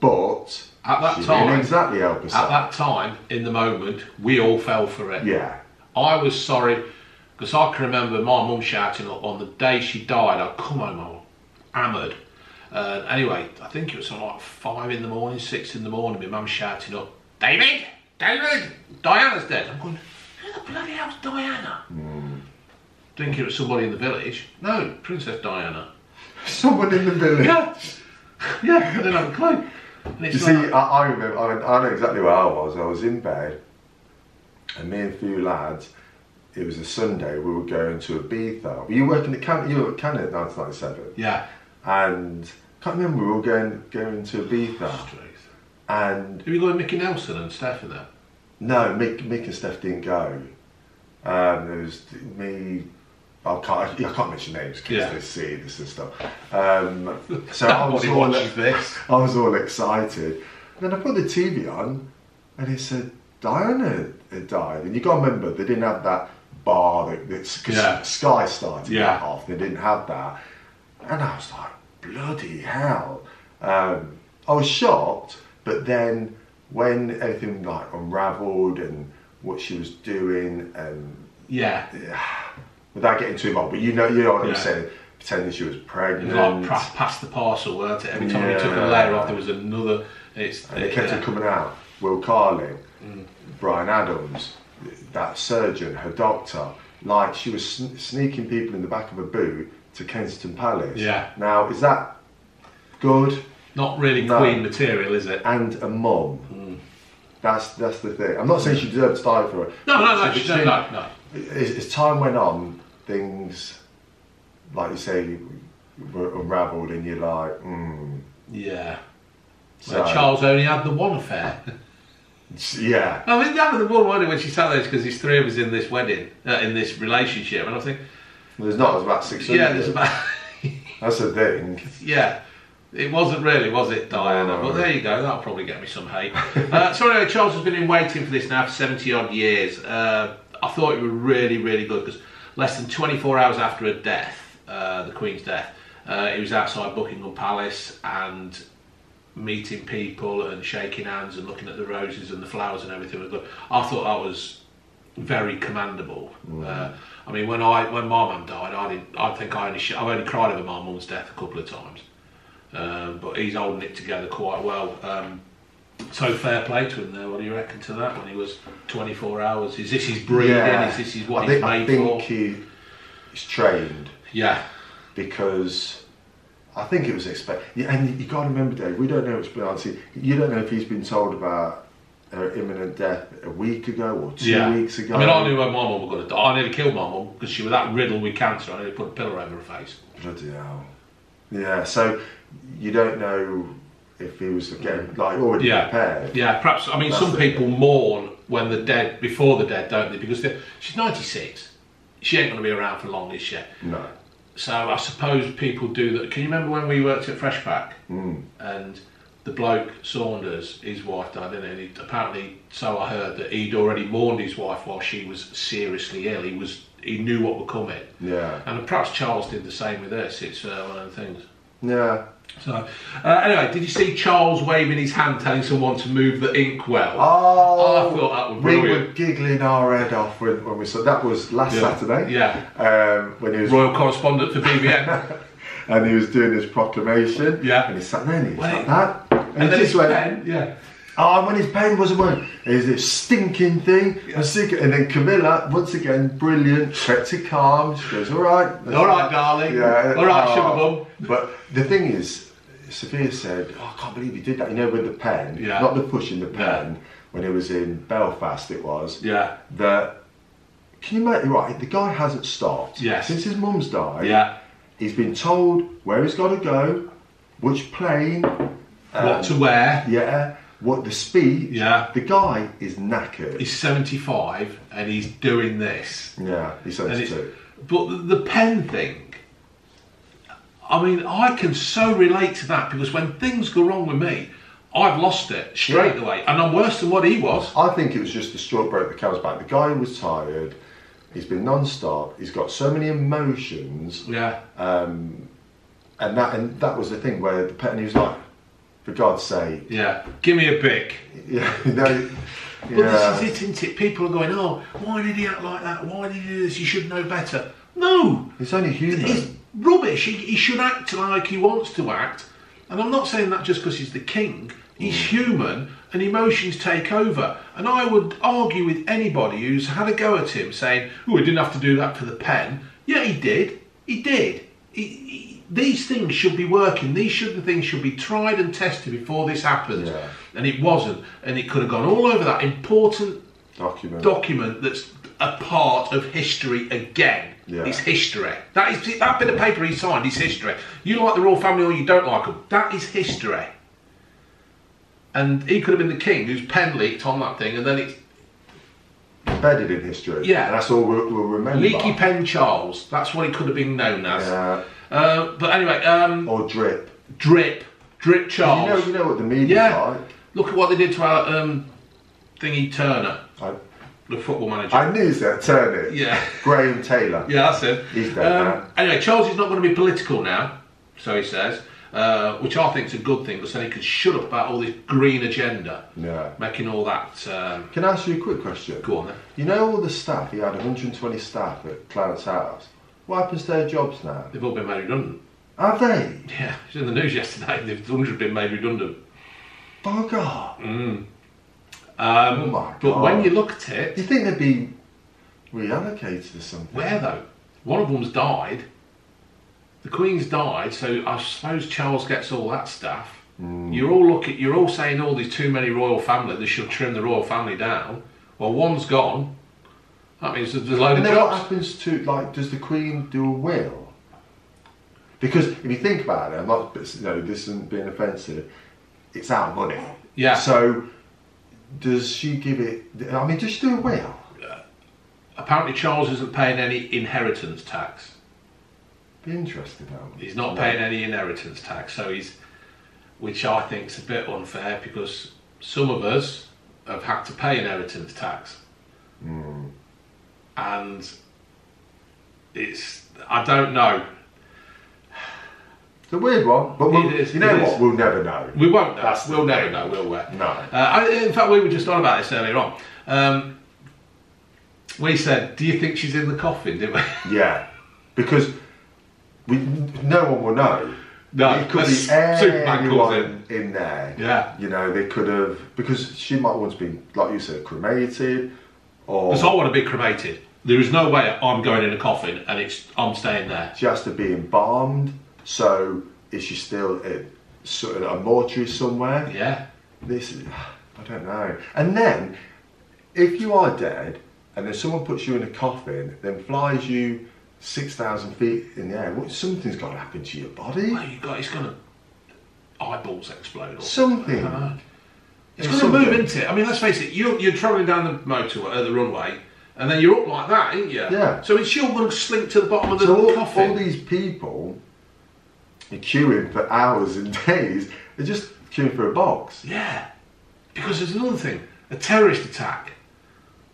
but at that she time, didn't exactly help us. At that time, in the moment, we all fell for it. Yeah. I was sorry because I can remember my mum shouting up on the day she died. I'd come home all hammered. Anyway, I think it was something like 5 in the morning, 6 in the morning. My mum shouting up, David, Diana's dead. I'm going, who the bloody hell's Diana? Thinking it was somebody in the village. No, Princess Diana. Someone in the village. Yeah, I didn't have a clue. And You see, I remember, I know exactly where I was. I was in bed, and me and a few lads, it was a Sunday, we were going to Ibiza. Were you working at Canada? You were at Canada in 1997. Yeah. And I can't remember, we were all going to Ibiza. And have you got Mickey Nelson and Steph in there? no, Mick and Steph didn't go. There was me. I can't mention names because they see this and stuff. So I was all excited. And then I put the TV on, and it said Diana had died. And you got to remember they didn't have that bar because Sky started that off. They didn't have that, and I was like, bloody hell! I was shocked, but then when everything like unravelled and what she was doing and without getting too involved, but you know what I'm saying, pretending she was pregnant. It was like pass the parcel, weren't it? Every time you took a layer off, there was another. And they kept it coming out. Will Carling, Brian Adams, that surgeon, her doctor, like she was sneaking people in the back of a boot to Kensington Palace. Yeah. Now, is that good? Not really Queen material, is it? And a mum. That's the thing. I'm not saying she deserved to die for it. No. As time went on, things, like you say, were unravelled, and you're like, Yeah. So, Charles only had the one affair. Yeah. I mean, that was the one when she sat there because there's 3 of us in this wedding, in this relationship, and I think there's not, there's about 600. Yeah, there's about. That's the thing. Yeah. It wasn't really, was it, Diana? But there you go, that'll probably get me some hate. So anyway, Charles has been in waiting for this now for 70 odd years. I thought it was really, really good because less than 24 hours after her death, the Queen's death, he was outside Buckingham Palace and meeting people and shaking hands and looking at the roses and the flowers and everything. I thought that was very commendable. I mean, when my mum died, I think I only cried over my mum's death a couple of times. but he's holding it together quite well. So fair play to him there. What do you reckon to that? When he was 24 hours, is this his breeding? Is this what he's made for? I think he's trained. Yeah. Because I think it was expected. Yeah, and you got to remember, Dave, we don't know what's been on. You don't know if he's been told about imminent death a week ago or 2 weeks ago. I mean, I knew when my mum was going to die. I nearly killed my mum because she was that riddled with cancer. I nearly put a pillow over her face. Bloody hell. Yeah, so you don't know if he was getting already prepared. Yeah, perhaps. I mean, that's some people mourn when the dead, before the dead, don't they? Because she's 96. She ain't going to be around for long, is she? No. So I suppose people do that. Can you remember when we worked at Freshpack and the bloke Saunders, his wife died, didn't he? And he, apparently, so I heard that he'd already mourned his wife while she was seriously ill. He knew what would come in. Yeah. And perhaps Charles did the same with us. It's one of the things. Yeah. So, anyway, did you see Charles waving his hand telling someone to move the inkwell? Oh, I thought that was brilliant. We were giggling our head off when we saw that. Was last Saturday. Yeah. When he was royal correspondent for BBN. And he was doing his proclamation. Yeah. And he sat there and he was like that. And then his pen. Yeah. Oh, when his pen wasn't working, there's this stinking thing. Yeah. And then Camilla, once again, brilliant, kept it calm. She goes, all right. All right, darling. Yeah. All right, sugar bum. But the thing is, Sophia said, oh, I can't believe he did that. You know, with the pen, not the pushing the pen, when it was in Belfast it was. Yeah. That, can you make it right? The guy hasn't stopped. Yes. Since his mum's died. Yeah. He's been told where he's got to go, which plane. What to wear. Yeah. What the speech. Yeah. The guy is knackered. He's 75 and he's doing this. Yeah, he's 72. But the pen thing, I mean, I can so relate to that because when things go wrong with me, I've lost it straight away, and I'm worse than what he was. I think it was just the straw broke the camel's back. The guy was tired. He's been non-stop. He's got so many emotions. Yeah. And that was the thing where the pen. And he was like, for God's sake. Yeah. Give me a bic. Yeah. No. But this is it, isn't it? People are going, oh, why did he act like that? Why did he do this? You should know better. No. It's only human. It's rubbish. He should act like he wants to act. And I'm not saying that just because he's the king. He's human and emotions take over. And I would argue with anybody who's had a go at him saying, oh, he didn't have to do that for the pen. Yeah, he did. He did. These things should be working. These things should be tried and tested before this happens. Yeah. And it wasn't. And it could have gone all over that important document that's a part of history again. Yeah. It's history. That bit of paper he signed is history. You like the royal family or you don't like them. That is history. And he could have been the king whose pen leaked on that thing, and then it's embedded in history. Yeah. And that's all we'll remember. Leaky Pen Charles. That's what he could have been known as. Yeah. But anyway. Or Drip. Drip Charles. You know what the media's like. Look at what they did to our thingy Turner. The football manager. I knew that, Turner. Yeah. Graham Taylor. Yeah, that's it. He's dead now. Anyway, Charles is not going to be political now, so he says, which I think is a good thing, because then he can shut up about all this green agenda. Yeah. Making all that... Can I ask you a quick question? Go on then. You know all the staff, he had 120 staff at Clarence House. What happens to their jobs now? They've all been made redundant. Have they? Yeah, it was in the news yesterday. They've 100 been made redundant. Bugger. Oh my God. But when you look at it... You think they'd be reallocated to something? Where though? One of them's died. The Queen's died, so I suppose Charles gets all that stuff. You're all saying, oh, there's too many royal family, they should trim the royal family down. Well, one's gone. That means there's a load of jobs. What happens to, does the Queen do a will? Because if you think about it, I'm not, this isn't being offensive, it's our money. Yeah. So, does she give it, does she do a will? Apparently Charles isn't paying any inheritance tax. Be interesting, though. He's not paying any inheritance tax, so which I think is a bit unfair, because some of us have had to pay inheritance tax. And I don't know. It's a weird one, but you know what? We'll never know. We won't know. We'll never know, will we? No. In fact, we were just on about this earlier on. We said, do you think she's in the coffin, didn't we? Yeah, because no one will know. No, it could be Superman calls anyone in there. Yeah. You know, they could have, because she might once be, like you said, cremated, or Because I want to be cremated. There is no way I'm going in a coffin and I'm staying there. she has to be embalmed. So is she still at sort of a mortuary somewhere? Yeah. This is, I don't know. And then, if you are dead, and then someone puts you in a coffin, then flies you 6,000 feet in the air, something's got to happen to your body. Well, it's going to eyeballs explode. Or Something. I don't know. It's going to move into it. I mean, let's face it. You're travelling down the motorway, the runway, and then you're up like that, ain't you? Yeah. So it's all going to slink to the bottom of the coffin. All these people are queuing for hours and days. They're just queuing for a box. Yeah. Because there's another thing. A terrorist attack.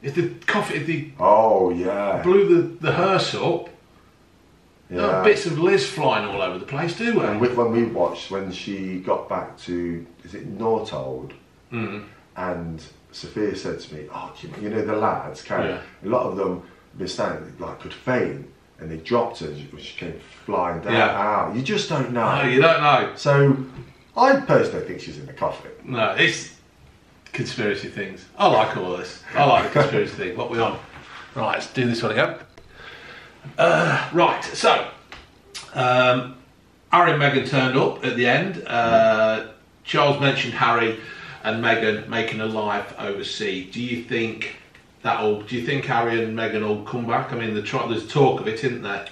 If the coffin, Oh yeah. blew the hearse up, Yeah. there are bits of Liz flying all over the place, do we? And when we watched, when she got back to, is it Northold? And Sophia said to me, "Oh, you know the lads, a lot of them been standing, like could faint, and they dropped her. She came flying down. Out. You just don't know. No, you don't know. So, I personally think she's in the coffin. No, it's conspiracy things. I like all this. I like the conspiracy thing. What we on? Right, let's do this one again. Right, so Harry and Meghan turned up at the end. Charles mentioned Harry and Meghan making a life overseas. Do you think Harry and Meghan will come back? I mean, there's talk of it, isn't there?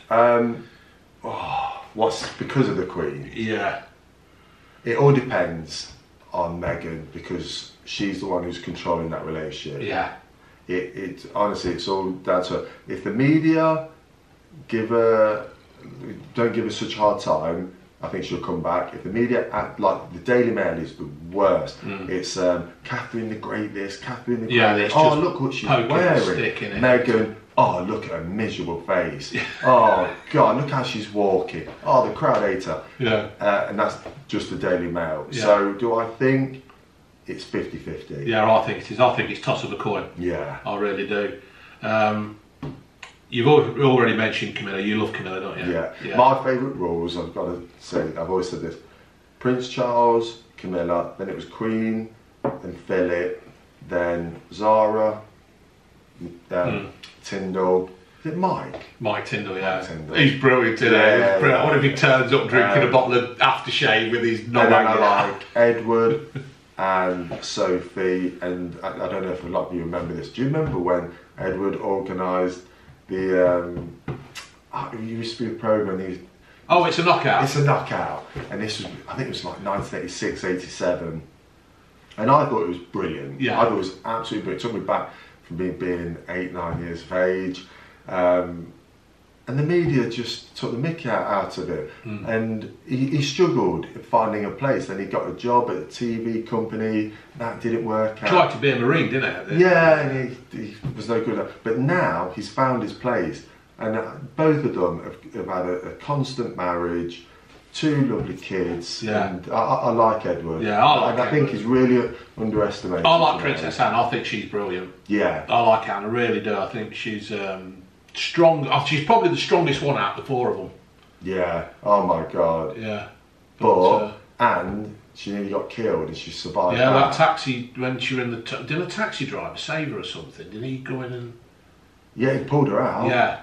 What's because of the Queen? Yeah. It all depends on Meghan because she's the one who's controlling that relationship. Yeah. It honestly, it's all down to her. If the media don't give her such a hard time, I think she'll come back. If the media act like the Daily Mail is the worst, it's Catherine the Great this, Catherine the Great this. Oh, look what she's wearing. Meghan, oh, look at her miserable face. Oh, God, look how she's walking. Oh, the crowd ate her. Yeah. And that's just the Daily Mail. Yeah. So, do I think it's 50-50? Yeah, I think it is. I think it's toss of a coin. Yeah. I really do. You've already mentioned Camilla. You love Camilla, don't you? Yeah. My favourite rules, I've got to say, I've always said this. Prince Charles, Camilla, then it was Queen, then Philip, then Zara, Tyndall. Is it Mike? Mike Tyndall, yeah. Mike Tyndall. He's brilliant today. Yeah, What if he turns up drinking a bottle of aftershave with his knob? And then I like Edward and Sophie, and I don't know if a lot of you remember this. Do you remember when Edward organised the it used to be a programme. Oh, it's a knockout. It's a knockout, and this was, I think it was like 1986, 87, and I thought it was brilliant. Yeah. I thought it was absolutely brilliant. It took me back from being 8, 9 years of age, and the media just took the mickey out of it, and he struggled finding a place. Then he got a job at a TV company. That didn't work out. Tried to be a Marine, didn't he? Yeah, and he was no good at it. But now he's found his place, and both of them have had a constant marriage, 2 lovely kids. Yeah. And I like Edward. Yeah, I like And I think he's really underestimated. I like Princess Anne. I think she's brilliant. Yeah. I like Anne. I really do. I think she's strong. She's probably the strongest one out of the 4 of them. Yeah. Oh my God. Yeah. But and she nearly got killed, and she survived. Yeah, that taxi when she were in the did a taxi driver save her or something? Did he go in and? Yeah, he pulled her out. Yeah.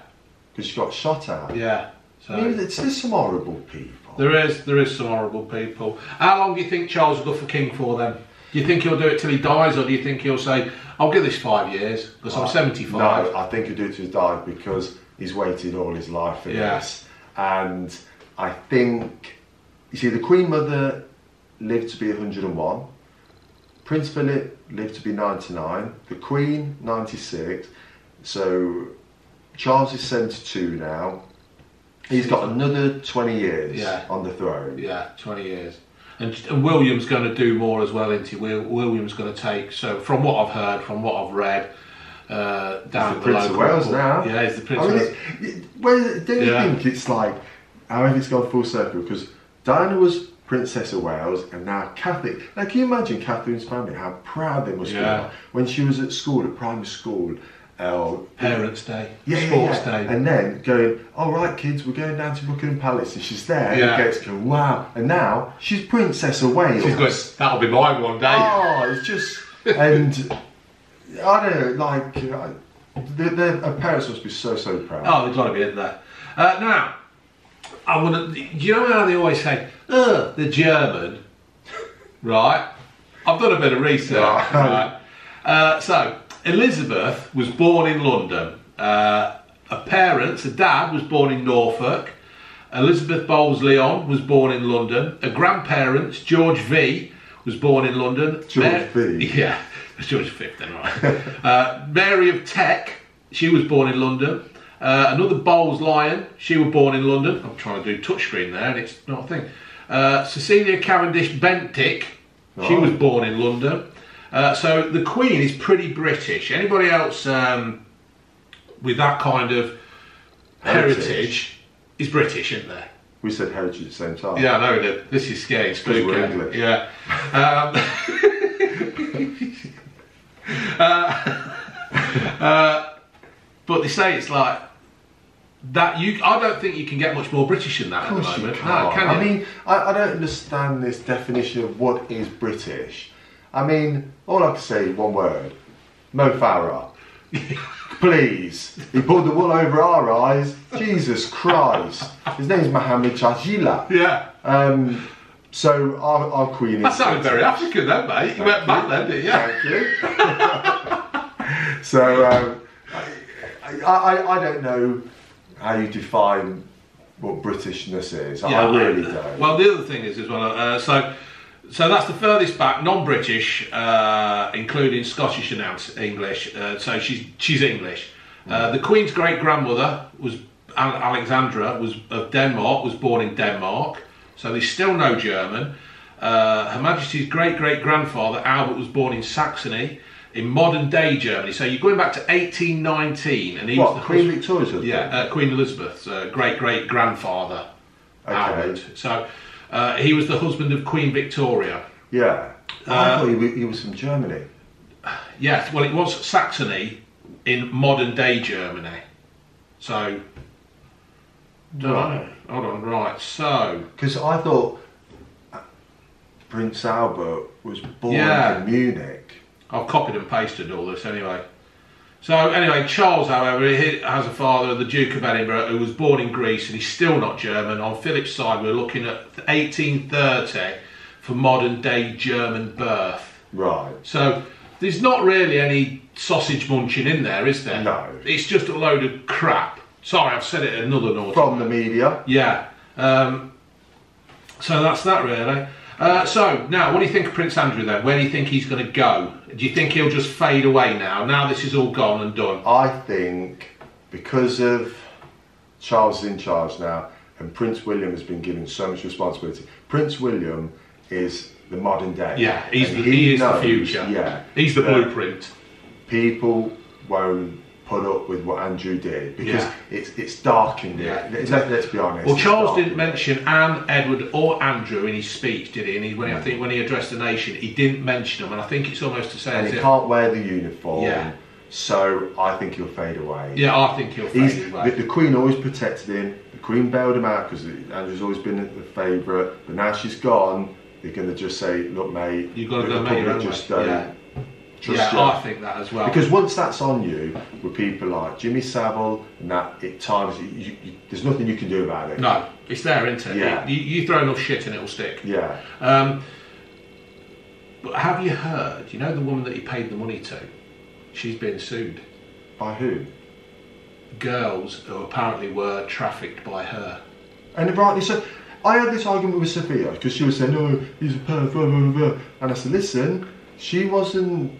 Because she got shot at. Yeah. So I mean, there's some horrible people. There is some horrible people. How long do you think Charles will go for king for then? Do you think he'll do it till he dies, or do you think he'll say, "I'll give this 5 years because I'm 75"? No, I think he'll do it till he dies because he's waited all his life for this. And I think, you see, the Queen Mother lived to be 101. Prince Philip lived to be 99. The Queen, 96. So Charles is 72 now. He's got another 20 years on the throne. Yeah, 20 years. And William's going to do more as well, isn't he? William's going to take, so from what I've heard, from what I've read, down the Prince of Wales now. Yeah, he's the Prince of Wales. Well, don't you think it's like, however it's gone full circle, because Diana was Princess of Wales and now Catherine. Now, can you imagine Catherine's family, how proud they must be when she was at school, at primary school, Parents' Day, yeah, Sports Day. And then going, all right, kids, we're going down to Buckingham Palace, and she's there, Yeah. and gets going, wow. And now she's Princess of Wales. She's going, that'll be mine one day. Oh, it's just, and I don't know, like, her parents must be so proud. Oh, they've got to be in there. Now, I want to. Do you know how they always say, the German, right? I've done a bit of research, right? So, Elizabeth was born in London. Her dad was born in Norfolk. Elizabeth Bowles-Lyon was born in London. Her grandparents, George V, was born in London. George V? Yeah, George V then, right. Mary of Teck, she was born in London. Another Bowles-Lyon, she was born in London. I'm trying to do touchscreen there and it's not a thing. Cecilia Cavendish Bentinck, she was born in London. So the Queen is pretty British. Anybody else with that kind of heritage is British, isn't there? We said heritage at the same time. Yeah, I know we did. This is scary. Because we're English. Yeah. But they say it's like that. I don't think you can get much more British than that at the moment. No, can you? I mean, I don't understand this definition of what is British. I mean, all I can say, one word: Mo Farah. Please, he pulled the wool over our eyes. Jesus Christ, his name's Mohammed Chajila. Yeah. So our Queen is. That sounded very African, then, mate. You went back then, didn't you? Thank you. So I don't know how you define what Britishness is. Yeah, I really don't. Well, the other thing is as well. So that's the furthest back, non-British, including Scottish and English. So she's English. The Queen's great grandmother was Alexandra, was of Denmark, was born in Denmark. So there's still no German. Her Majesty's great grandfather Albert was born in Saxony, in modern day Germany. So you're going back to 1819, and he was the Queen Victoria's husband? Yeah, Queen Elizabeth's great grandfather. Okay. Albert. So. He was the husband of Queen Victoria. Yeah. I thought he was from Germany. Yes, well, it was Saxony in modern day Germany. So, Right. Hold on, right, so... Because I thought Prince Albert was born in Munich. I've copied and pasted all this anyway. So anyway, Charles, however, he has a father, the Duke of Edinburgh, who was born in Greece, and he's still not German. On Philip's side, we're looking at 1830 for modern day German birth. Right. So there's not really any sausage munching in there, is there? No. It's just a load of crap. Sorry, I've said it another naughty From way. the media. Yeah. So that's that really. So now, what do you think of Prince Andrew then? Where do you think he's going to go? Do you think he'll just fade away now? Now this is all gone and done. I think because of Charles is in charge now, and Prince William has been given so much responsibility. Prince William is the modern day. Yeah, he is the future. Yeah, he's the blueprint. People won't put up with what Andrew did because it's darkened it. Let's be honest. Well, Charles didn't mention Anne, Edward, or Andrew in his speech, did he? And I think when he addressed the nation, he didn't mention them. And I think it's almost to say, and he can't wear the uniform. Yeah. So I think he'll fade away. Yeah, I think he'll fade away. The Queen always protected him. The Queen bailed him out because Andrew's always been the favourite. But now she's gone, they're going to just say, "Look, mate, you've got to go make your own just way." don't trust you. I think that as well. Because once that's on you, with people like Jimmy Savile and that, at times there's nothing you can do about it. No, it's there, isn't it? Yeah. You throw enough shit and it'll stick. Yeah. But have you heard? You know the woman that he paid the money to? She's been sued. By who? Girls who apparently were trafficked by her. And rightly so. I had this argument with Sophia because she was saying, "No, he's a perv," blah, blah, blah. And I said, "Listen, she wasn't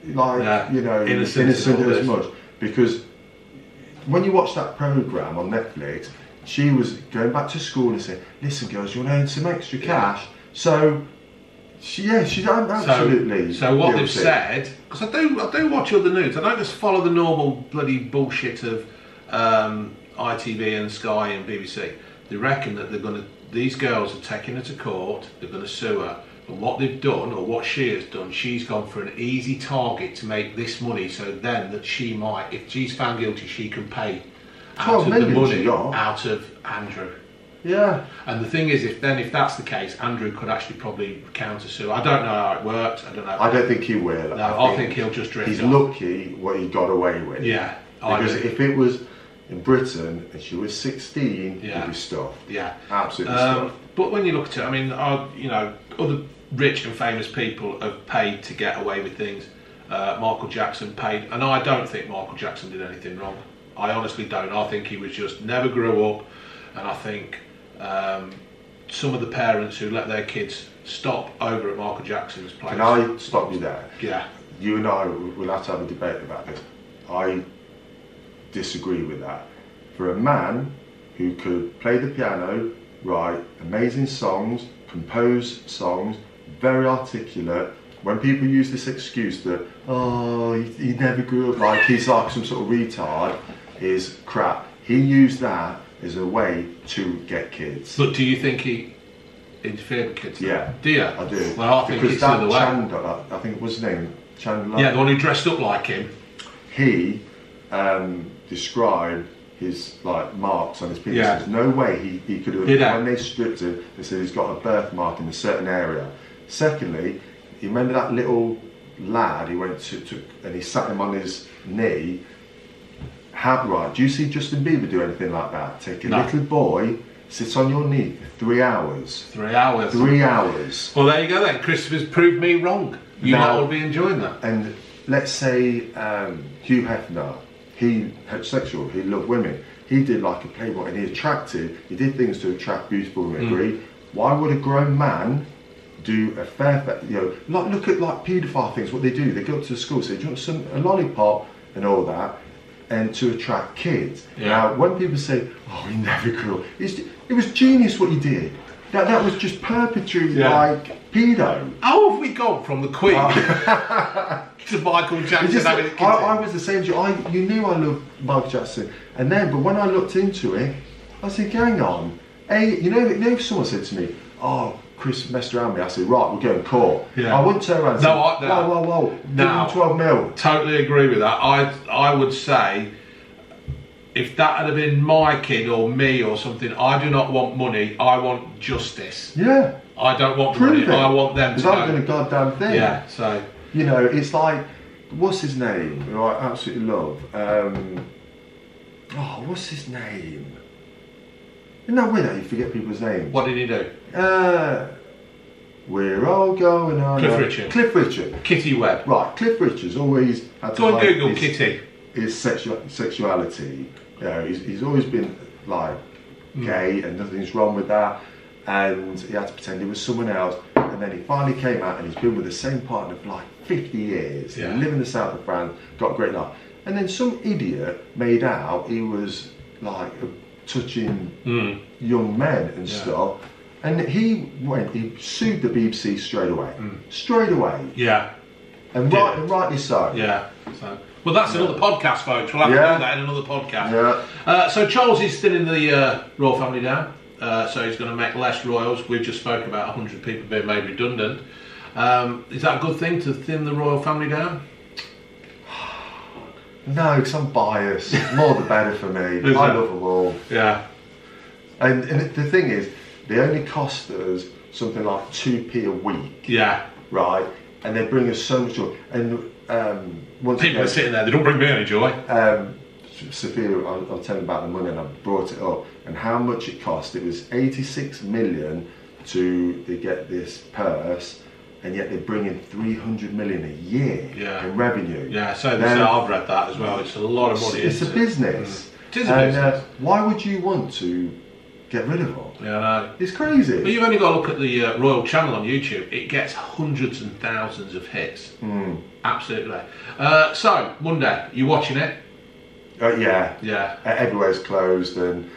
like innocent as much because when you watch that programme on Netflix, she was going back to school and saying, 'Listen, girls, you want to earn some extra cash?' So." She's absolutely. So what guilty. they've said, because I do watch other news. I don't just follow the normal bloody bullshit of ITV and Sky and BBC. They reckon that these girls are taking her to court. They're going to sue her And what they've done, or what she has done, she's gone for an easy target to make this money, so then that she might, if she's found guilty, she can pay out of the money out of Andrew. Yeah. And the thing is, if that's the case, Andrew could actually probably counter sue. I don't know how it works. I don't know. I don't think he will. No, I think he'll just drift He's off. lucky what he got away with. Yeah. Because if it was in Britain and she was 16, he'd be stuffed. Yeah. Absolutely stuffed. But when you look at it, I mean, you know, other rich and famous people have paid to get away with things. Michael Jackson paid, and I don't think Michael Jackson did anything wrong. I honestly don't. I think he was just never grew up, and I think some of the parents who let their kids stop over at Michael Jackson's place. Can I stop you there? Yeah. You and I will have to have a debate about this. I disagree with that. For a man who could play the piano, write amazing songs, compose songs, very articulate, when people use this excuse that, oh, he never grew up, like he's like some sort of retard, is crap. He used that as a way to get kids. But do you think he interfered with kids? Yeah. Do you? I do. Well, I think because it's the other way. Chandler, I think it was his name, Chandler. Yeah, the one who dressed up like him. He described his like marks on his penis. Yeah. There's no way he could have. When they stripped him, they said he's got a birthmark in a certain area. Secondly, you remember that little lad he went to and he sat him on his knee. Right, do you see Justin Bieber do anything like that? Take a little boy, sits on your knee for 3 hours. 3 hours. 3 hours. Well, there you go then. Christopher's proved me wrong. You might all be enjoying that. And let's say Hugh Hefner, he heterosexual, he loved women. He did like a playboy and he did things to attract beautiful women, agreed? Why would a grown man do a fair, you know, like look at like paedophile things, what they do, they go up to the school, say, do you want a lollipop and all that, and to attract kids. Yeah. Now, when people say, oh, he never grew up, it was genius what he did. That was just perpetually like pedo. How have we gone from the Queen to Michael Jackson having a kid? I was the same. You knew I loved Michael Jackson, and then, but when I looked into it, I said, hang on. Hey, you know, if someone said to me, oh, Chris messed around with me, I said, right, we're going court. Yeah. I wouldn't turn around and say, whoa, no, give him 12 mil. Totally agree with that. I would say, if that had been my kid or me or something, I do not want money, I want justice. Yeah. I don't want money, I want them to know. Because I've done a goddamn thing. Yeah, so. You know, it's like, what's his name, who I absolutely love? What's his name? Isn't that weird that you forget people's names? What did he do? We're all going on. Cliff Richard. Kitty Webb. Right, Cliff Richard's always had to go and Google Kitty. His sexuality. You know, he's always been like gay and nothing's wrong with that. And he had to pretend he was someone else. And then he finally came out and he's been with the same partner for like 50 years. Yeah. He lived in the south of France, got a great life. And then some idiot made out he was like touching young men and stuff. And he sued the BBC straight away. Straight away. Yeah. And rightly so. Yeah. So. Well, that's another podcast, folks. We'll have to do that in another podcast. Yeah. So Charles is still in the royal family down. So he's going to make less royals. We've just spoke about 100 people being made redundant. Is that a good thing to thin the royal family down? No, because I'm biased. More the better for me. I love them all. Yeah. And the thing is, they only cost us something like 2p a week. Yeah. Right? And they bring us so much joy. And once people are sitting there, they don't bring me any joy. Sophia, I'll tell you about the money, and I brought it up, and how much it cost. It was 86 million to get this purse, and yet they bring in 300 million a year in revenue. Yeah, so I've read that as well. It's a lot of money. It's a business. It is a business. Why would you want to get rid of them? Yeah, I know. It's crazy. But you've only got to look at the Royal channel on YouTube. It gets hundreds and thousands of hits. Absolutely. So, Monday, you watching it? Yeah. Yeah. Everywhere's closed, and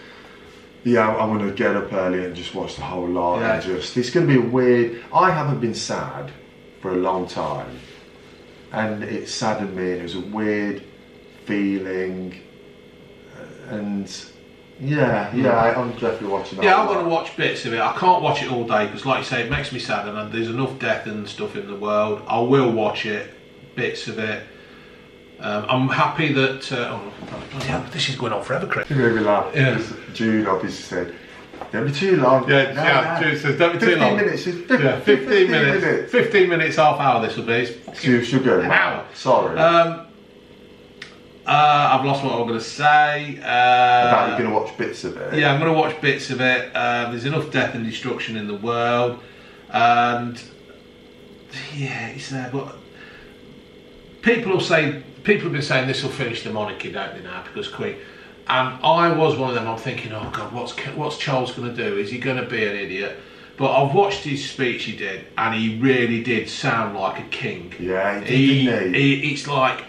I'm going to get up early and just watch the whole lot. Yeah. And it's going to be weird. I haven't been sad for a long time, and it saddened me. It was a weird feeling, and Yeah, I'm definitely watching that. Yeah, I'm going to watch bits of it. I can't watch it all day because, like you say, it makes me sad, and there's enough death and stuff in the world. I will watch it, bits of it. I'm happy that. This is going on forever, Chris. You made me laugh. Yeah. June obviously said, "Don't be too long." June says, "Don't be too long." 15 minutes. 15 minutes. 15 minutes, half hour. This will be. She'll go. An hour. Sorry. I've lost what I was going to say. About you're going to watch bits of it. Yeah, I'm going to watch bits of it. There's enough death and destruction in the world, and yeah, it's there. But people have been saying this will finish the monarchy, don't they now? Because Queen, and I was one of them. I'm thinking, oh God, what's Charles going to do? Is he going to be an idiot? But I've watched his speech he did, and he really did sound like a king. Yeah, he did, didn't he? It's like.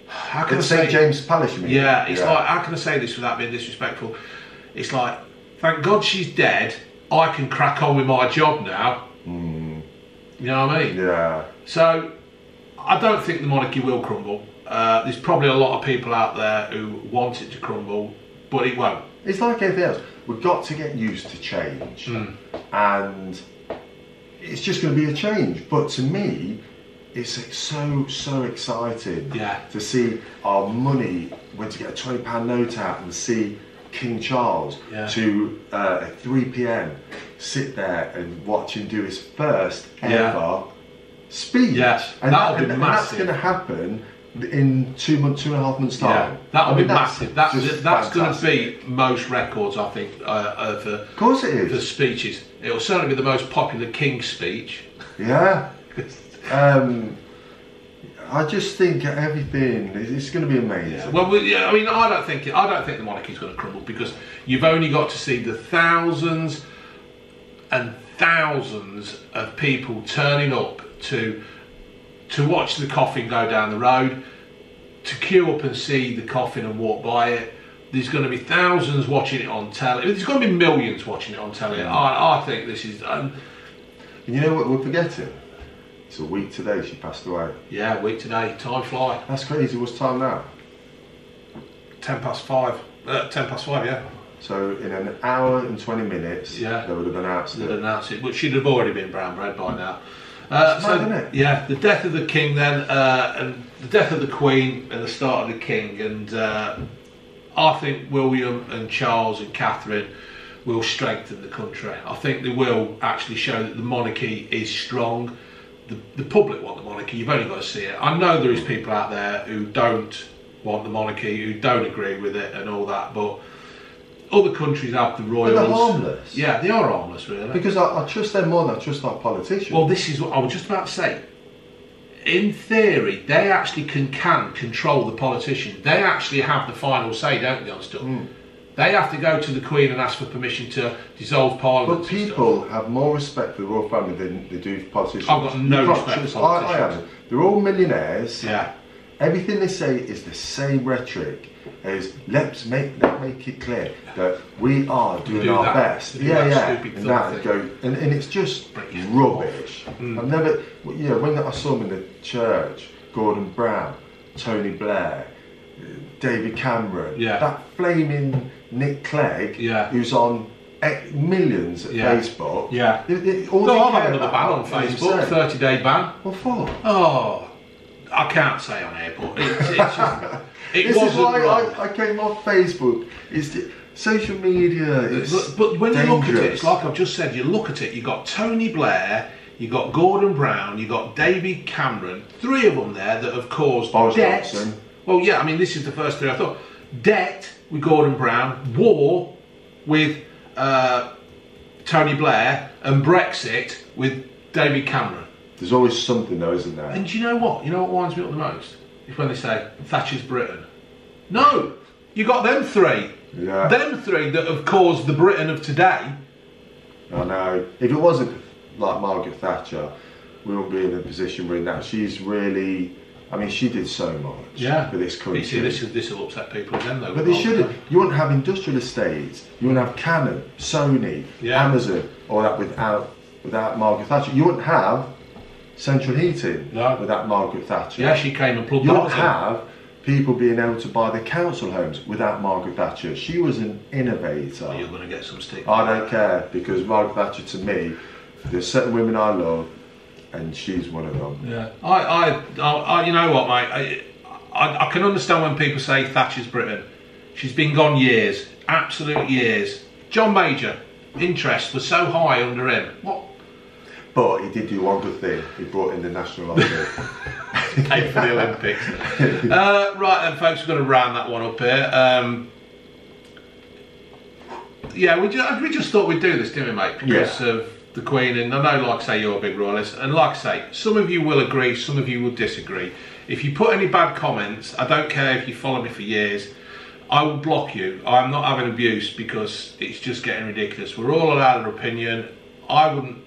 How can I St. say James Palace, you mean? Yeah, it's like, how can I say this without being disrespectful? It's like, thank God she's dead, I can crack on with my job now. You know what I mean? Yeah. So, I don't think the monarchy will crumble. There's probably a lot of people out there who want it to crumble, but it won't. It's like anything else. We've got to get used to change. And it's just going to be a change. But to me, it's so exciting to see our money, when to get a £20 note out and see King Charles to at 3 PM sit there and watch him do his first ever speech. And that'll be massive. That's going to happen in 2.5 months time. Yeah, that'll be massive. That's going to beat most records, I think, of course it is. For speeches. It'll certainly be the most popular King speech. Yeah. I just think everything is going to be amazing. Yeah. Well, I mean, I don't think the monarchy's going to crumble, because you've only got to see the thousands and thousands of people turning up to watch the coffin go down the road, to queue up and see the coffin and walk by it. There's going to be thousands watching it on telly. There's going to be millions watching it on telly. I think this is. You know what we're forgetting? It's a week today she passed away. Yeah, a week today. Time fly. That's crazy. What's time now? 5:10. 5:10, yeah. So in an hour and 20 minutes, they would have announced it. They'd announced it, but she'd have already been brown bread by now. It's mad, isn't it? Yeah, the death of the king then, and the death of the queen, and the start of the king, and I think William and Charles and Catherine will strengthen the country. I think they will actually show that the monarchy is strong. The public want the monarchy, you've only got to see it. I know there is people out there who don't want the monarchy, who don't agree with it and all that, but other countries have the royals. But they're harmless. Yeah, they are harmless, really. Because I trust them more than I trust our politicians. Well, this is what I was just about to say. In theory, they actually can control the politicians. They actually have the final say, don't they, on stuff? They have to go to the Queen and ask for permission to dissolve Parliament. But people have more respect for the royal family than they do for politicians. I've got no respect for politicians. I haven't. They're all millionaires. Yeah. Everything they say is the same rhetoric as let's make it clear that we are doing our best. And it's just rubbish. I've never, when I saw them in the church, Gordon Brown, Tony Blair, David Cameron, that flaming Nick Clegg, who's on millions at Facebook. Yeah. I've had another ban on Facebook, 30-day ban. What for? Oh, I can't say on air, but it's just, this is why I came off Facebook. It's the social media. But when dangerous. you look at it, it's like I've just said. You look at it. You got Tony Blair, you got Gordon Brown, you got David Cameron. 3 of them there that have caused debt. Johnson. Well, yeah. I mean, this is the first 3 I thought. Debt with Gordon Brown, war with Tony Blair, and Brexit with David Cameron. There's always something though, isn't there? And do you know what? You know what winds me up the most? Is when they say Thatcher's Britain. No! You got them 3. Yeah. Them 3 that have caused the Britain of today. I know. If it wasn't like Margaret Thatcher, we wouldn't be in the position we're in now. She's really, I mean, she did so much for this country. You see, this will upset people again though. But they shouldn't. You wouldn't have industrial estates. You wouldn't have Canon, Sony, Amazon, all that without Margaret Thatcher. You wouldn't have central heating without Margaret Thatcher. Yeah, she came and plugged You that don't have people being able to buy the council homes without Margaret Thatcher. She was an innovator. Well, you're going to get some stick. I don't care, because Margaret Thatcher, to me, there's certain women I love, and she's one of them. Yeah, I you know what, mate? I can understand when people say Thatcher's Britain. She's been gone years, absolute years. John Major, interest was so high under him. What? But he did do one good thing. He brought in the national lottery. Paid for the Olympics. Right then, folks, we're going to round that one up here. Yeah, we just thought we'd do this, didn't we, mate? Because of the Queen, and I know, like I say, you're a big royalist, and like I say, some of you will agree, some of you will disagree. If you put any bad comments, I don't care if you follow me for years, I will block you. I'm not having abuse, because it's just getting ridiculous. We're all allowed our opinion. I wouldn't,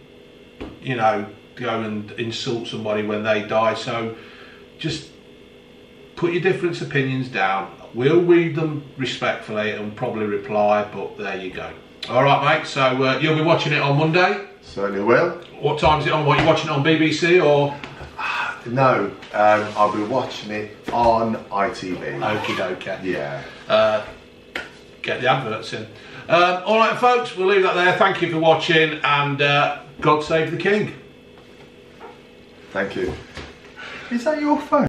you know, go and insult somebody when they die, so just put your different opinions down. We'll read them respectfully and probably reply, but there you go. All right, mate, so you'll be watching it on Monday? Certainly will. What time is it on? What, are you watching it on BBC or? No, I'll be watching it on ITV. Okie dokie. Yeah. Get the adverts in. All right, folks, we'll leave that there. Thank you for watching, and God save the King. Thank you. Is that your phone?